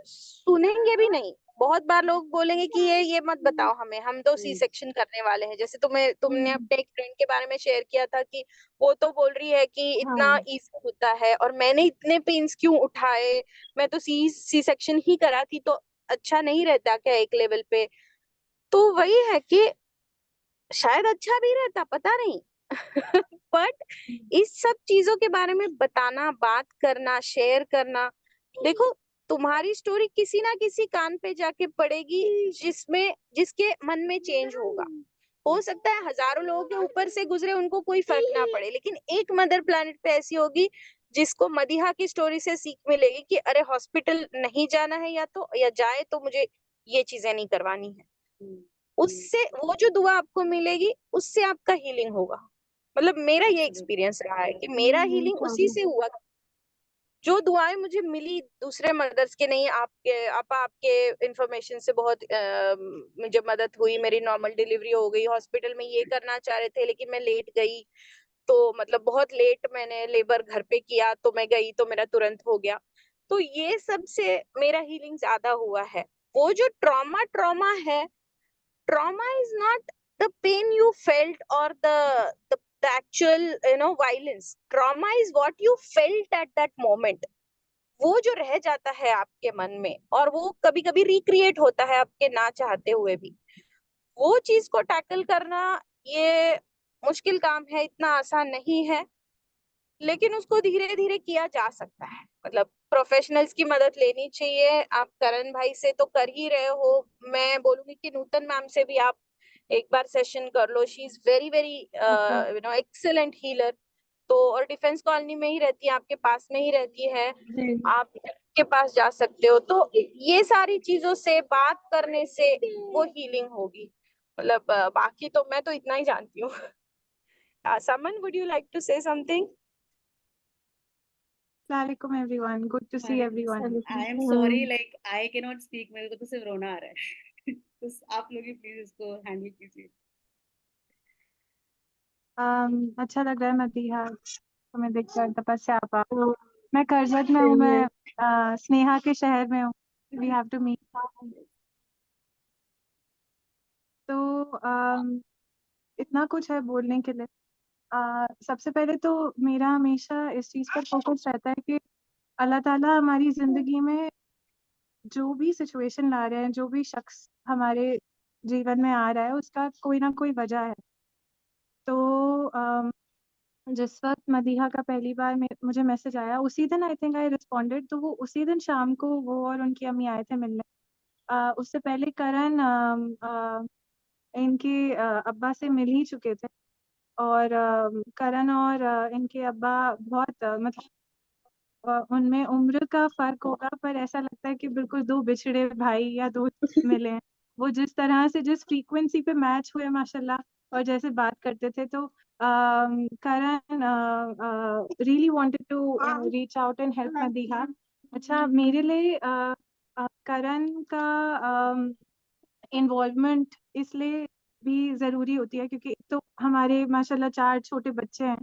सुनेंगे भी नहीं, बहुत बार लोग बोलेंगे कि ये मत बताओ हमें, हम तो सी सेक्शन करने वाले हैं. जैसे तुमने अपने एक फ्रेंड के बारे में शेयर किया था कि वो तो बोल रही है कि इतना इजी होता है, और मैंने इतने पेन्स क्यों उठाए, मैं तो सी सेक्शन ही करा थी, तो अच्छा नहीं रहता क्या एक लेवल पे? तो वही है कि शायद अच्छा भी रहता, पता नहीं. बट इस सब चीजों के बारे में बताना, बात करना, शेयर करना, देखो तुम्हारी स्टोरी किसी ना किसी कान पे जाके पड़ेगी, जिसके मन में चेंज होगा. हो सकता है हजारों लोगों के ऊपर से गुजरे, उनको कोई फर्क ना पड़े, लेकिन एक मदर प्लैनेट पे ऐसी होगी जिसको मदीहा की स्टोरी से सीख मिलेगी कि अरे हॉस्पिटल नहीं जाना है, या जाए तो मुझे ये चीजें नहीं करवानी है. उससे वो जो दुआ आपको मिलेगी उससे आपका हीलिंग होगा. मतलब मेरा ये एक्सपीरियंस रहा है कि मेरा हीलिंग उसी से हुआ. जो दुआएं मुझे मिली दूसरे मदर्स के नहीं, आपके इंफॉर्मेशन से बहुत मुझे मदद हुई. मेरी नॉर्मल डिलीवरी हो गई, हॉस्पिटल में ये करना चाह रहे थे लेकिन मैं लेट गई, तो मतलब बहुत लेट मैंने लेबर घर पे किया, तो मैं गई तो मेरा तुरंत हो गया. तो ये सब से मेरा हीलिंग ज्यादा हुआ है. वो जो ट्रॉमा है, trauma is not the pain you felt, or the actual violence. Trauma is what you felt at that moment. वो जो रह जाता है आपके मन में, और वो कभी कभी रिक्रिएट होता है आपके ना चाहते हुए भी. वो चीज को टैकल करना ये मुश्किल काम है, इतना आसान नहीं है. लेकिन उसको धीरे धीरे किया जा सकता है। मतलब प्रोफेशनल्स की मदद लेनी चाहिए। आप करण भाई से तो कर ही रहे हो, मैं बोलूंगी कि नूतन मैम से भी आप एक बार सेशन कर लो। She is very very excellent healer. तो और डिफेंस कॉलोनी में ही रहती है, आपके पास में ही रहती है, जी आप के पास जा सकते हो। तो ये सारी चीजों से बात करने से वो हीलिंग होगी। मतलब बाकी तो मैं तो इतना ही जानती हूँ। Saman, would you like to say something? Assalamualaikum everyone. Good to see everyone. I am sorry, like I can not speak, मेरे को तो सिर्फ रोना आ रहा है। तो आप लोग ही प्लीज इसको हैंडल कीजिए। अच्छा लग रहा है मदीहा तुम्हें देखकर। तपस्या आपा, मैं करजत में हूँ, मैं स्नेहा के शहर में हूँ। We have to meet. तो इतना कुछ है बोलने के लिए। सबसे पहले तो मेरा हमेशा इस चीज़ पर फोकस रहता है कि अल्लाह ताला हमारी जिंदगी में जो भी सिचुएशन ला रहे हैं, जो भी शख्स हमारे जीवन में आ रहा है, उसका कोई ना कोई वजह है। तो जिस वक्त मदीहा का पहली बार मुझे मैसेज आया, उसी दिन आई थिंक आई रिस्पॉन्डेड। तो वो उसी दिन शाम को वो और उनकी अम्मी आए थे मिलने। उससे पहले करण इनके अब्बा से मिल ही चुके थे। और करण और इनके अब्बा बहुत मतलब उनमें उम्र का फर्क होगा, पर ऐसा लगता है कि बिल्कुल दो बिछड़े भाई या दोस्त मिले हैं। वो जिस तरह से जिस फ्रीक्वेंसी पे मैच हुए माशाल्लाह, और जैसे बात करते थे, तो Karan really wanted to reach out and help Madiha. अच्छा, मेरे लिए करण का इन्वॉल्वमेंट इसलिए भी ज़रूरी होती है क्योंकि एक तो हमारे माशाल्लाह 4 छोटे बच्चे हैं,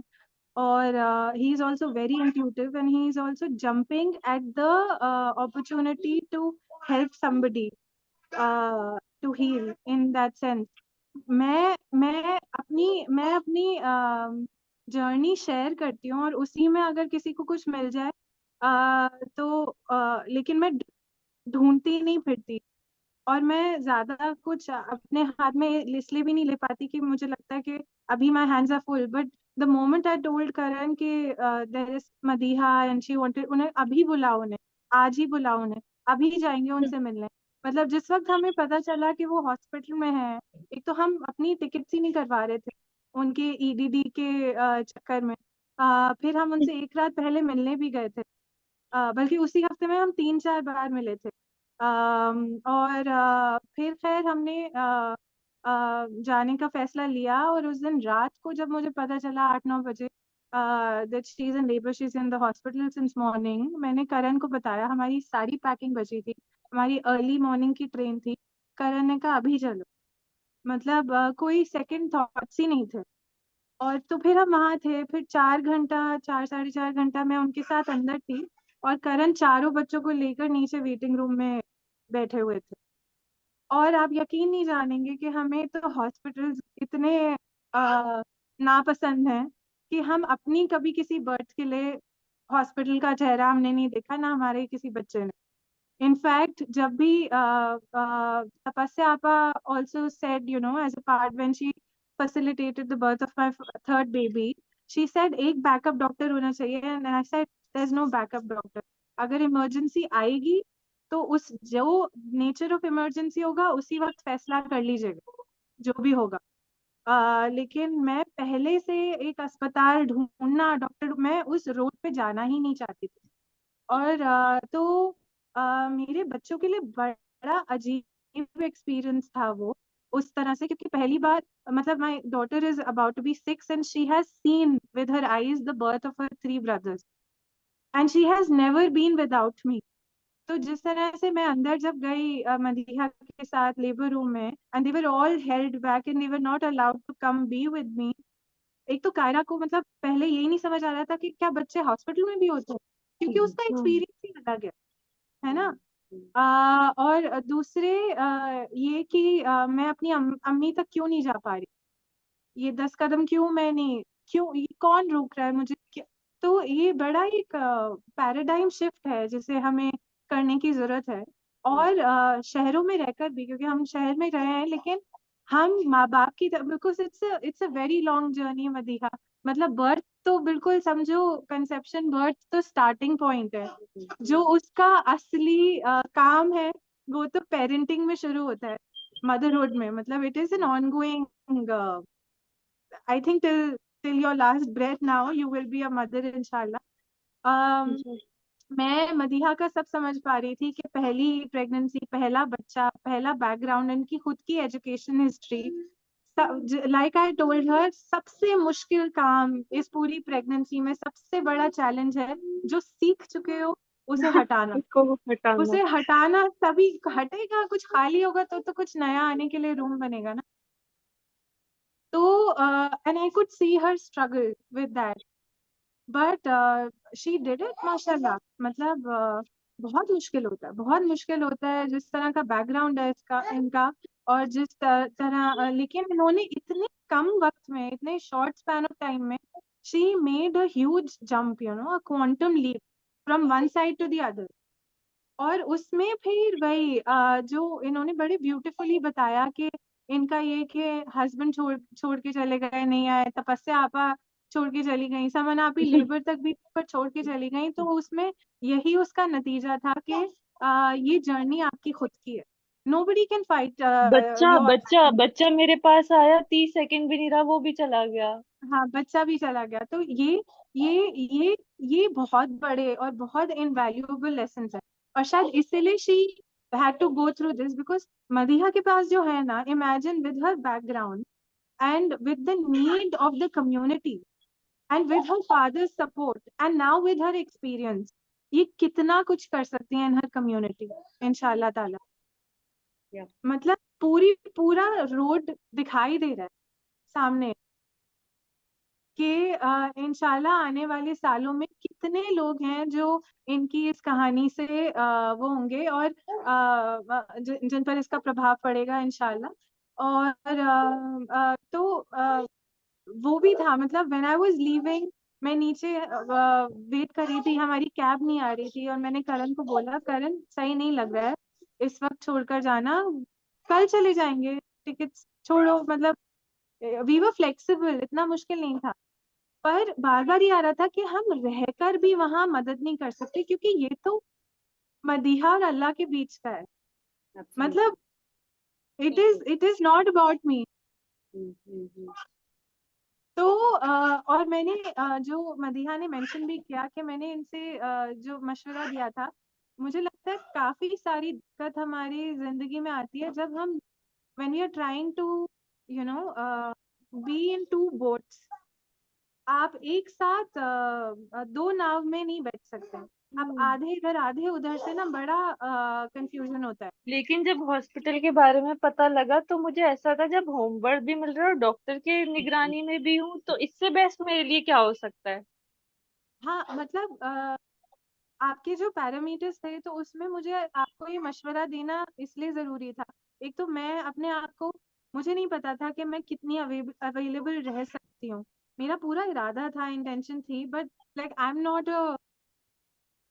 और he is also very intuitive and he is also jumping at the opportunity to help somebody to heal in that sense. मैं अपनी जर्नी शेयर करती हूँ, और उसी में अगर किसी को कुछ मिल जाए तो लेकिन मैं ढूंढती नहीं फिरती, और मैं ज्यादा कुछ अपने हाथ में इसलिए भी नहीं ले पाती कि मुझे लगता है कि अभी my hands are full. But the moment I told Karan कि there is Madiha and she wanted, उन्हें अभी बुलाओ, उन्हें आज ही बुलाओ, उन्हें अभी जाएंगे उनसे मिलने। मतलब जिस वक्त हमें पता चला कि वो हॉस्पिटल में है, एक तो हम अपनी टिकट्स ही नहीं करवा रहे थे उनके ईडीडी के चक्कर में। फिर हम उनसे एक रात पहले मिलने भी गए थे, बल्कि उसी हफ्ते में हम 3-4 बार मिले थे। और फिर खैर हमने जाने का फैसला लिया, और उस दिन रात को जब मुझे पता चला 8-9 बजे that she is in labour, she is in the hospital since morning, मैंने करण को बताया। हमारी सारी पैकिंग बची थी, हमारी अर्ली मॉर्निंग की ट्रेन थी। करण ने कहा अभी चलो। मतलब कोई सेकंड थॉट्स ही नहीं थे। और तो फिर हम वहां थे, फिर 4 घंटा, 4-4.5 घंटा मैं उनके साथ अंदर थी, और करण चारों बच्चों को लेकर नीचे वेटिंग रूम में बैठे हुए थे। और आप यकीन नहीं जानेंगे कि हमें तो हॉस्पिटल्स इतने नापसंद हैं कि हम अपनी कभी किसी बर्थ के लिए हॉस्पिटल का चेहरा हमने नहीं देखा, ना हमारे किसी बच्चे ने। इनफैक्ट जब भी तपस्या आपा also said, you know, as a part when she facilitated the birth of my third baby, she said एक बैकअप डॉक्टर होना चाहिए, and I said there's no backup doctor. अगर इमरजेंसी आएगी तो उस जो नेचर ऑफ इमरजेंसी होगा उसी वक्त फैसला कर लीजिएगा, जो भी होगा। लेकिन मैं पहले से एक अस्पताल ढूंढना, डॉक्टर, मैं उस रोड पे जाना ही नहीं चाहती थी। और तो मेरे बच्चों के लिए बड़ा अजीब एक्सपीरियंस था वो, उस तरह से, क्योंकि पहली बार, मतलब my daughter is about to be 6 and she has seen with her eyes the birth of her 3 brothers, and she has never been without me. तो जिस तरह से मैं अंदर जब गई मदीहा के साथ लेबर रूम में, and they were all held back and they were not allowed to come be with me. एक तो कायरा को मतलब पहले यही नहीं समझ आ रहा था कि क्या बच्चे हॉस्पिटल में भी होते हैं, क्योंकि उसका एक्सपीरियंस ही अलग है ना। और दूसरे ये कि मैं अपनी अम्मी तक क्यों नहीं जा पा रही, ये 10 कदम क्यों मैं नहीं, क्यों, ये कौन रोक रहा है मुझे, तो ये बड़ा एक पैराडाइम शिफ्ट है जिसे हमें करने की जरूरत है। और शहरों में रहकर भी, क्योंकि हम शहर में रहे हैं, लेकिन हम माँ बाप की, because it's a very long journey Madiha. मतलब बर्थ तो बिल्कुल समझो, कंसेप्शन बर्थ तो स्टार्टिंग पॉइंट है। जो उसका असली काम है वो तो पेरेंटिंग में शुरू होता है, मदरहुड में। मतलब it is an ongoing, I think till your last breath now you will be a mother इंशाल्लाह। मैं मदीहा का सब समझ पा रही थी कि पहली प्रेगनेंसी, पहला बच्चा, पहला बैकग्राउंड, इनकी खुद की education history, like I told her, सबसे मुश्किल काम इस पूरी प्रेगनेंसी में, सबसे बड़ा चैलेंज है जो सीख चुके हो उसे हटाना। उसको हटाना। उसे हटाना तभी हटेगा, कुछ खाली होगा तो कुछ नया आने के लिए रूम बनेगा ना। तो and I could see her struggle with that, but she did it माशाल्लाह। मतलब बहुत मुश्किल होता है, बहुत मुश्किल होता है जिस तरह का बैकग्राउंड है इसका, इनका, और जिस तरह लेकिन इन्होंने इतने कम वक्त में, इतने शॉर्ट स्पैन ऑफ टाइम में, she made a huge jump, you know, a quantum leap from one side to the other. और उसमें फिर वही जो इन्होंने बड़े ब्यूटीफुली बताया कि इनका ये कि हस्बैंड छोड़ छोड़ के चले गए, नहीं आए, तपस्या आपा छोड़ के चली गई, समन आपी लेबर तक भी पर छोड़ के चली गई। तो उसमें यही उसका नतीजा था कि ये जर्नी आपकी खुद की है, nobody can fight बच्चा your। बच्चा बच्चा मेरे पास आया, 30 सेकंड भी नहीं रहा, वो भी चला गया। हाँ, बच्चा भी चला गया। तो ये बहुत बड़े और बहुत इनवैल्यूएबल लेसन है। और शायद इसीलिए she had to go through this, because Madiha के पास जो है ना, imagine with her background and with the need of the community and with her father's support and now with her experience, ये कितना कुछ कर सकती है इन हर कम्युनिटी इंशाल्लाह ताला। Yeah. मतलब पूरा रोड दिखाई दे रहा है सामने कि इंशाल्लाह आने वाले सालों में कितने लोग हैं जो इनकी इस कहानी से वो होंगे, और जिन पर इसका प्रभाव पड़ेगा इंशाल्लाह। और वो भी था, मतलब व्हेन आई वाज लीविंग, मैं नीचे वेट कर रही थी, हमारी कैब नहीं आ रही थी, और मैंने करण को बोला, करण सही नहीं लग रहा है इस वक्त छोड़कर जाना, कल चले जाएंगे, टिकट्स छोड़ो। मतलब वी वर फ्लेक्सिबल, इतना मुश्किल नहीं था। पर बार बार ये आ रहा था कि हम रहकर भी वहां मदद नहीं कर सकते, क्योंकि ये तो मदीहा और अल्लाह के बीच का है। Absolutely. मतलब it is not about me. तो और मैंने जो मदीहा ने मेंशन भी किया कि मैंने इनसे जो मशवरा दिया था, मुझे लगता है काफी सारी दिक्कत हमारी जिंदगी में आती है जब हम when we are trying to you know be in two boats। आप एक साथ दो नाव में नहीं बैठ सकते, आप आधे इधर आधे उधर से ना बड़ा कंफ्यूजन होता है। लेकिन जब हॉस्पिटल के बारे में पता लगा तो मुझे ऐसा था, जब होमवर्क भी मिल रहा है और डॉक्टर के निगरानी में भी हूँ, तो इससे बेस्ट मेरे लिए क्या हो सकता है। हाँ, मतलब आपके जो पैरामीटर्स थे तो उसमें मुझे आपको ये मशवरा देना इसलिए जरूरी था। एक तो मैं अपने आप को, मुझे नहीं पता था कि मैं कितनी अवेलेबल रह सकती हूँ। मेरा पूरा इरादा था, इंटेंशन थी, but like I am not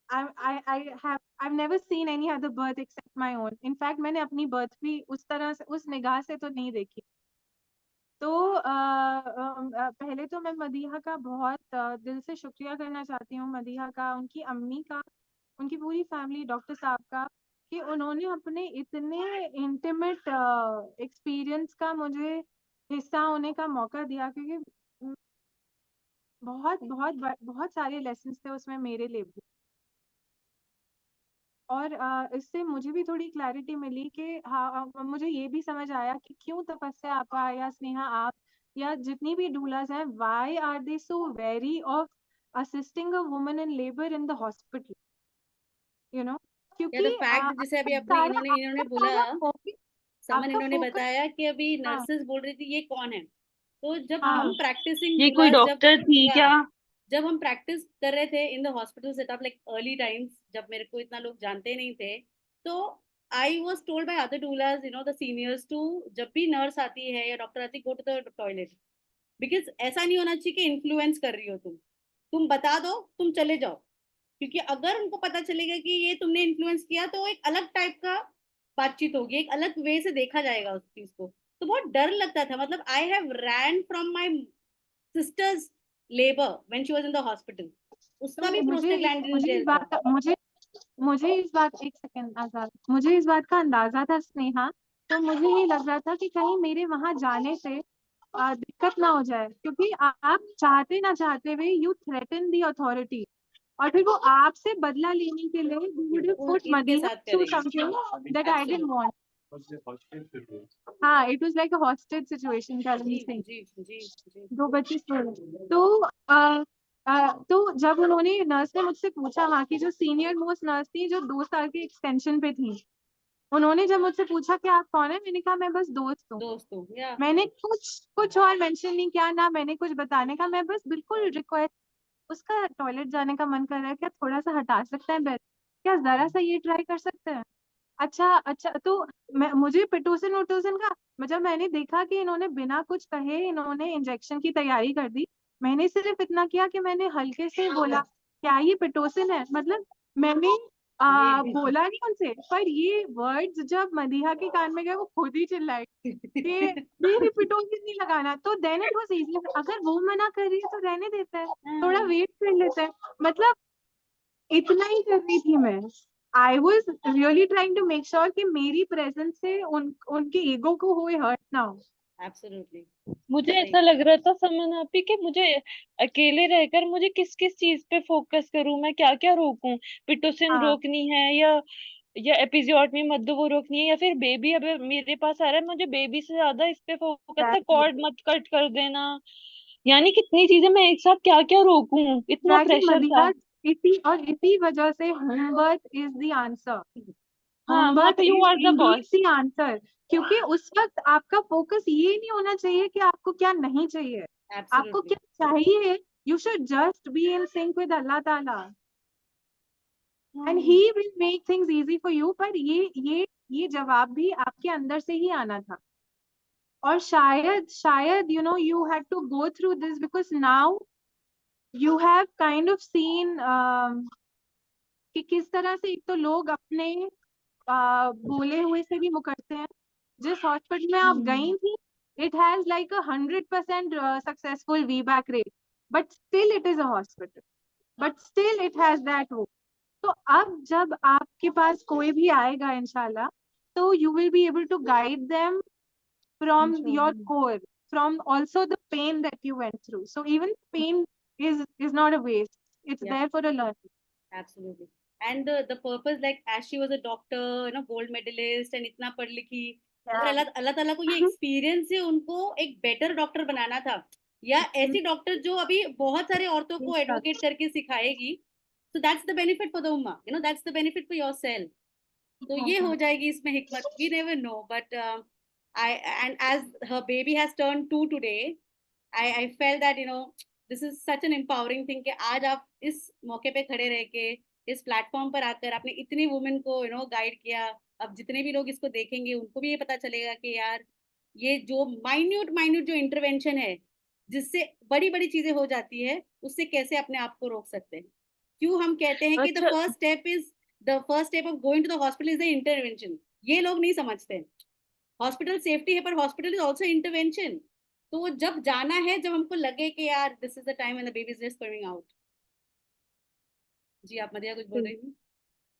I've never seen any other birth except my own। In fact मैंने अपनी बर्थ भी उस तरह से, उस निगाह से तो नहीं देखी। तो पहले तो मैं मदीहा का बहुत दिल से शुक्रिया करना चाहती हूँ, मदीहा का, उनकी अम्मी का, उनकी पूरी फैमिली, डॉक्टर साहब का, कि उन्होंने अपने इतने इंटीमेट एक्सपीरियंस का मुझे हिस्सा होने का मौका दिया, क्योंकि बहुत बहुत बहुत सारे लेसन्स थे उसमें मेरे लिए भी। और इससे मुझे भी थोड़ी क्लैरिटी मिली कि हाँ, मुझे ये भी समझ आया कि क्यों तपस्या आपा या स्नेहा आप या जितनी भी डूलास हैं, why are they so very off assisting a woman in labour in the hospital, you know. या क्योंकि द फैक्ट, जैसे अभी अभी इन्होंने बोला, समन आपका इन्होंने फोकस। बताया कि अभी हाँ नर्सेज बोल रही थी ये कौन है। तो जब हाँ हम प्रैक्टिसिंग ये कोई डूलास, जब डॉक्टर थी या क्या। जब हम प्रैक्टिस कर रहे थे in the hospital setup, like early times, जब मेरे को इतना लोग जानते नहीं थे, तो I was told by other doulas, you know, the seniors, to जब भी नर्स आती है या डॉक्टर आती है, go to the toilet. Because ऐसा नहीं होना चाहिए कि इन्फ्लुएंस कर रही हो तुम बता दो, तुम चले जाओ। क्योंकि अगर उनको पता चलेगा कि ये तुमने इन्फ्लुएंस किया, तो एक अलग टाइप का बातचीत होगी, एक अलग वे से देखा जाएगा उस चीज को। तो बहुत डर लगता था, मतलब I have ran from my sister's labour when she was in the hospital, उसका भी तो प्रोस्टाग्लैंडिन मुझे इस जेल था। बात का मुझे इस बात, एक सेकेंड आजाद, मुझे इस बात का अंदाजा था स्नेहा। तो मुझे ये लग रहा था कि कहीं मेरे वहां जाने से दिक्कत ना हो जाए, क्योंकि आप चाहते ना चाहते हुए यू थ्रेटन दी अथॉरिटी, और फिर वो आपसे बदला लेने के लिए वुड वो पुट इनके मदीहा साथ थ्रू करेंगे। Something that I didn't Absolutely. Want. हाँ, it was like a hostage situation जी करेंसी। जी जी जी। दो बच्चे सो रहे। तो जब उन्होंने, नर्स ने मुझसे पूछा, वहाँ की जो सीनियर मोस्ट नर्स थी जो 2 साल की एक्सटेंशन पे थी, उन्होंने जब मुझसे पूछा कि आप कौन है, मैंने कहा मैं बस दोस्त हूँ। दोस्तों या मैंने कुछ कुछ और मेंशन नहीं किया, ना मैंने कुछ बताने का, मैं बस बिल्कुल रिक्वेस्ट, उसका टॉयलेट जाने का मन कर रहा है, क्या थोड़ा सा हटा सकता है बेड, क्या जरा सा ये ट्राई कर सकते हैं। अच्छा अच्छा, तो मुझे पिटोसिन वोटोसिन का, जब मैंने देखा कि इन्होंने बिना कुछ कहे इन्होंने इंजेक्शन की तैयारी कर दी, मैंने सिर्फ इतना किया कि मैंने हल्के से बोला क्या ये पिटोसिन है, मतलब मैंने ये बोला नहीं उनसे, पर ये वर्ड्स जब मदीहा के कान में गए वो खुद ही चिल्लाई कि नहीं पिटोसिन नहीं लगाना। तो देन इट वाज इजी, अगर वो मना कर रही है तो रहने देता है, थोड़ा हाँ, वेट कर लेते हैं, मतलब इतना ही कर रही थी मैं। I was really trying to make sure कि मेरी प्रेजेंस से उनके ईगो को हुए हर्ट ना हो। एब्सोल्युटली मुझे सही। ऐसा लग रहा था समन आपी कि मुझे अकेले रहकर मुझे किस किस चीज पे फोकस करूं, मैं क्या क्या रोकूं, पिटोसिन हाँ, रोकनी है या एपिजियोटमी मत दो वो रोकनी है, या फिर बेबी अब मेरे पास आ रहा है मुझे बेबी से ज्यादा इस पे फोकस है, एग्जैक्टली कॉर्ड मत कट कर देना, यानी कितनी चीजें मैं एक साथ क्या क्या रोकूं, इतना एग्जैक्टली प्रेशर था। मदीहा, इसी वजह से home birth is the answer. हाँ, होम वहां बर्थ पे you is are the indeed boss. The answer, क्योंकि उस वक्त आपका फोकस ये नहीं होना चाहिए कि आपको क्या नहीं चाहिए, आपको एब्सोल्युटली क्या चाहिए। You should just be in sync with Allah Taala and he will make things easy for you. पर ये जवाब भी आपके अंदर से ही आना था, और शायद शायद you had to go through this because now you have kind of seen कि किस तरह से एक तो लोग अपने बोले हुए से भी मुकरते हैं। जिस हॉस्पिटल में आप गई थी, it has like 100% successful VBAC rate, but still it is a hospital, but still it has that वो। तो अब जब आपके पास कोई भी आएगा इंशाल्लाह, तो you will be able to guide them from your core, from also the pain that you went through. So even pain is not a waste. It's या there for a learning. Absolutely. And the purpose like as she was a doctor, gold medalist and इतना पढ़ लिखी, अगर Yeah. अल्लाह अल्लाह ताला को ये experience से उनको एक बेटर डॉक्टर बनाना था, या ऐसी डॉक्टर जो अभी बहुत सारे औरतों को एडवोकेट करके सिखाएगी, so that's the benefit for the ummah, that's the benefit for yourself. तो ये हो जाएगी इसमें हिकमत, we never know, but I and as her baby has turn 2 today, I feel that this is such an empowering thing कि आज आप इस मौके पे खड़े रह के इस प्लेटफॉर्म पर आकर आपने इतनी वुमेन को गाइड किया। अब जितने भी लोग इसको देखेंगे उनको भी ये पता चलेगा कि यार ये जो माइन्यूट माइन्यूट जो इंटरवेंशन है जिससे बड़ी बड़ी चीजें हो जाती है, उससे कैसे अपने आप को रोक सकते हैं। क्यों हम कहते हैं कि द अच्छा, first step is the first step of going to the hospital is the intervention. ये लोग नहीं समझते। हॉस्पिटल सेफ्टी है पर हॉस्पिटल इज ऑल्सो इंटरवेंशन। तो वो जब जाना है जब हमको लगे कि यार this is the time when the baby is just coming out. जी आप मदिया कुछ बोल रही थी।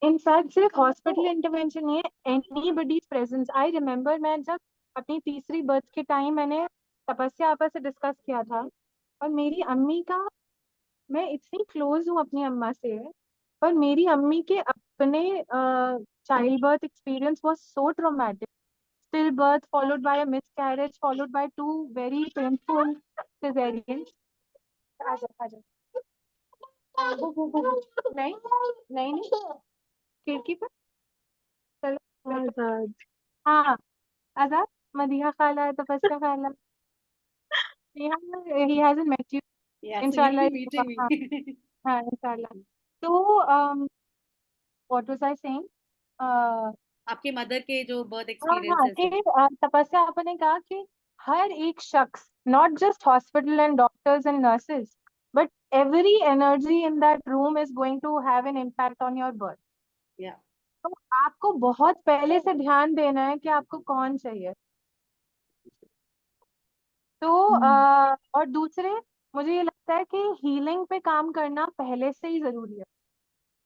In fact, सिर्फ हॉस्पिटल इंटरवेंशन नहीं है, एनीबडीज प्रेजेंस। आई रिमेम्बर मैं जब अपनी तीसरी बर्थ के टाइम मैंने तपस्या आपस से डिस्कस किया था, और मेरी अम्मी का, मैं इतनी क्लोज हूँ अपनी अम्मा से, पर मेरी अम्मी के अपने child birth experience was so traumatic. stillbirth followed by a miscarriage followed by 2 very painful cesareans. आजा आजा, नहीं नहीं नहीं, खिड़की पर चलो। आजाद, हाँ, आजाद, मदीहा खाला, तपस्या खाला, Neha, he hasn't met you. या सो यू विल इंशाल्लाह, बी मीटिंग हाँ मी। हाँ इंशाल्लाह। तो what was I saying? uh, आपके मदर के जो बर्थ हाँ हाँ, एक्सपीरियंसेस कि है। तपस्या आपने कहा कि हर एक शख्स, not just hospital and doctors and nurses, but every energy in that room is going to have an impact on your birth. या तो आपको बहुत पहले से ध्यान देना है कि आपको कौन चाहिए। और दूसरे मुझे ये लगता है कि हीलिंग पे काम करना पहले से ही जरूरी है।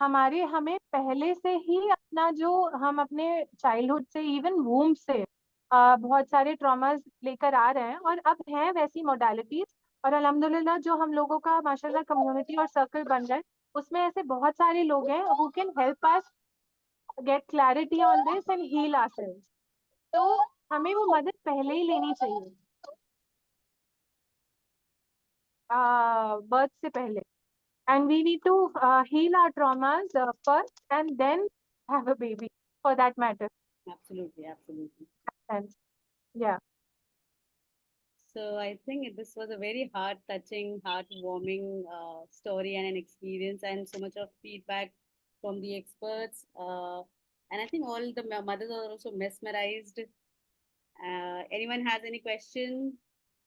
हमें पहले से ही अपना जो हम अपने चाइल्डहुड से इवन वूम्ब से बहुत सारे ट्रॉमास लेकर आ रहे हैं, और अब हैं वैसी मोडालिटीज। और अल्हम्दुलिल्लाह जो हम लोगों का माशाल्लाह कम्युनिटी और सर्कल बन रहा है, उसमें ऐसे बहुत सारे लोग हैं who can help us get clarity on this and heal ourselves. तो हमें वो मदद पहले ही लेनी चाहिए, बर्थ से पहले। And we need to heal our traumas first and then have a baby, for that matter. Absolutely, absolutely. And yeah. So I think this was a very heart-touching, heartwarming story and an experience, and so much of feedback from the experts. And I think all the mothers are also mesmerized. Anyone has any question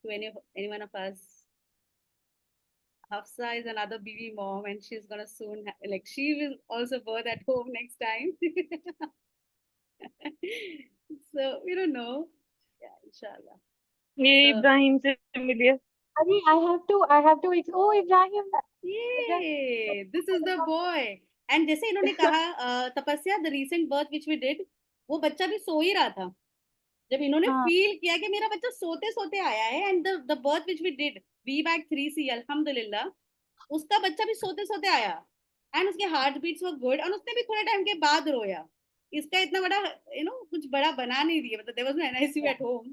to any one of us? Hafsa is another baby mom, and she's gonna soon like she will also birth at home next time. So we don't know. Yeah, inshallah. ये So Ibrahim से मिलिए। I have to. Oh, Ibrahim. yay, this is the boy. And जैसे इन्होंने कहा तपस्या, the recent birth which we did, वो बच्चा भी सो ही रहा था। जब इन्होंने हाँ। फील किया कि मेरा बच्चा सोते सोते आया है, and the birth which we did VBAC3C अल्हम्दुलिल्लाह, उसका बच्चा भी सोते सोते आया, एंड उसके हार्ट बीट्स वर गुड, और उसने भी थोड़े टाइम के बाद रोया। इसका इतना बड़ा कुछ बड़ा बना नहीं दिया, मतलब there was no NICU at home.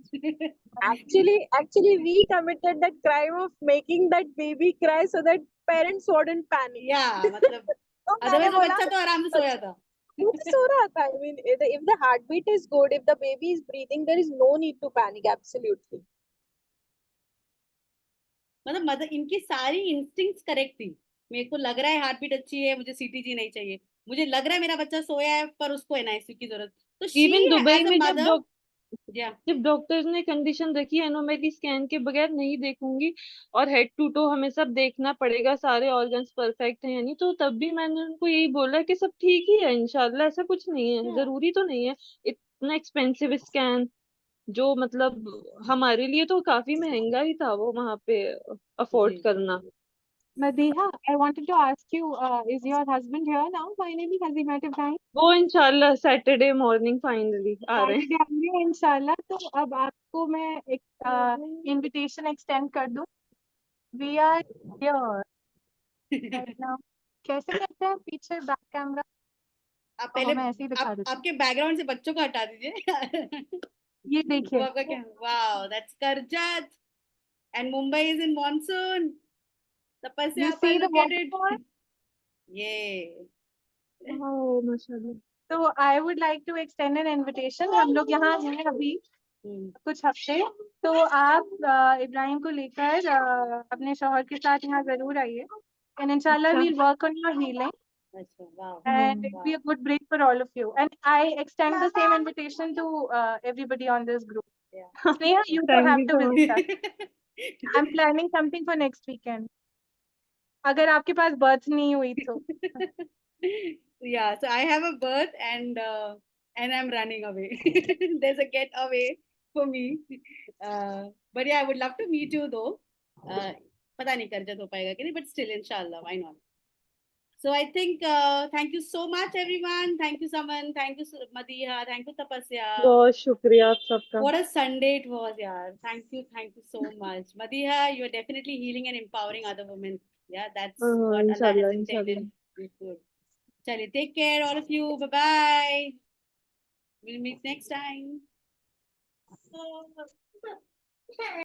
Actually, we committed that crime of making that baby cry so that parents wouldn't panic. Yeah, मतलब तो मैंने अदरवाइज वो बोला बच्चा तो आराम से सोया था। वो तो सो रहा था. I mean, if the heartbeat is good, if the baby is breathing, there is no need to panic. Absolutely. मतलब मदर इनकी सारी इंस्टिंक्ट्स करेक्ट थी। मेरे को लग रहा है हार्ट बीट अच्छी है, मुझे CTG नहीं चाहिए, मुझे लग रहा है मेरा बच्चा सोया है पर उसको NICU की जरूरत, तो she even Dubai as a में मदर जब डॉक्टर्स ने कंडीशन रखी एनोमेली स्कैन के बगैर नहीं देखूंगी और हेड टू टो हमें सब देखना पड़ेगा, सारे ऑर्गन्स परफेक्ट हैं यानी, तो तब भी मैंने उनको यही बोला कि सब ठीक ही है इंशाल्लाह, ऐसा कुछ नहीं है, जरूरी तो नहीं है इतना एक्सपेंसिव स्कैन, जो मतलब हमारे लिए तो काफी महंगा ही था वो वहां पे अफोर्ड करना। Madiha, I wanted to ask you, is your husband here now? Finally, has he met Ibrahim? वो इंशाल्लाह सैटरडे मॉर्निंग फाइनली आ रहे हैं। Saturday आएंगे इंशाल्लाह। तो अब आपको मैं एक इनविटेशन एक्सटेंड कर दूं। We are here right now. कैसे करते हैं पीछे बैक कैमरा? आप पहले मैं ऐसे ही दिखा देती हूँ। आपके बैकग्राउंड से बच्चों को हटा दीजिए। ये वो देखिए। आपका क्या, wow that's Karjat, and Mumbai is in monsoon. Tapasya, You Appa, see the look at waterfall? it. Yay. ओह माशाल्लाह। तो I would like to extend an invitation. हम लोग यहाँ हैं अभी कुछ हफ्ते, तो आप इब्राहिम को लेकर अपने शौहर के साथ यहाँ जरूर आइए, and inshallah we'll work on your healing. अच्छा, wow. And it'll be a good break for all of you. And I extend the same invitation to everybody on this group. Yeah. Sneha, you don't Thank have you to so visit us. I'm planning something for next weekend. अगर आपके पास birth नहीं हुई तो. Yeah, so I have a birth and I'm running away. There's a get away for me. But yeah, I would love to meet you though. पता नहीं Karjat हो पाएगा कि नहीं, but still inshallah, why not? So I think thank you so much everyone. Thank you Saman, thank you Madiha, thank you Tapasya. बहुत शुक्रिया आप सबका। What a Sunday it was, yaar. Thank you so much. Madiha, you are definitely healing and empowering other women. Yeah, that's what Allah has इंशाल्लाह intended. इंशाल्लाह। Good. Chale, take care, all of you. Bye bye. We'll meet next time.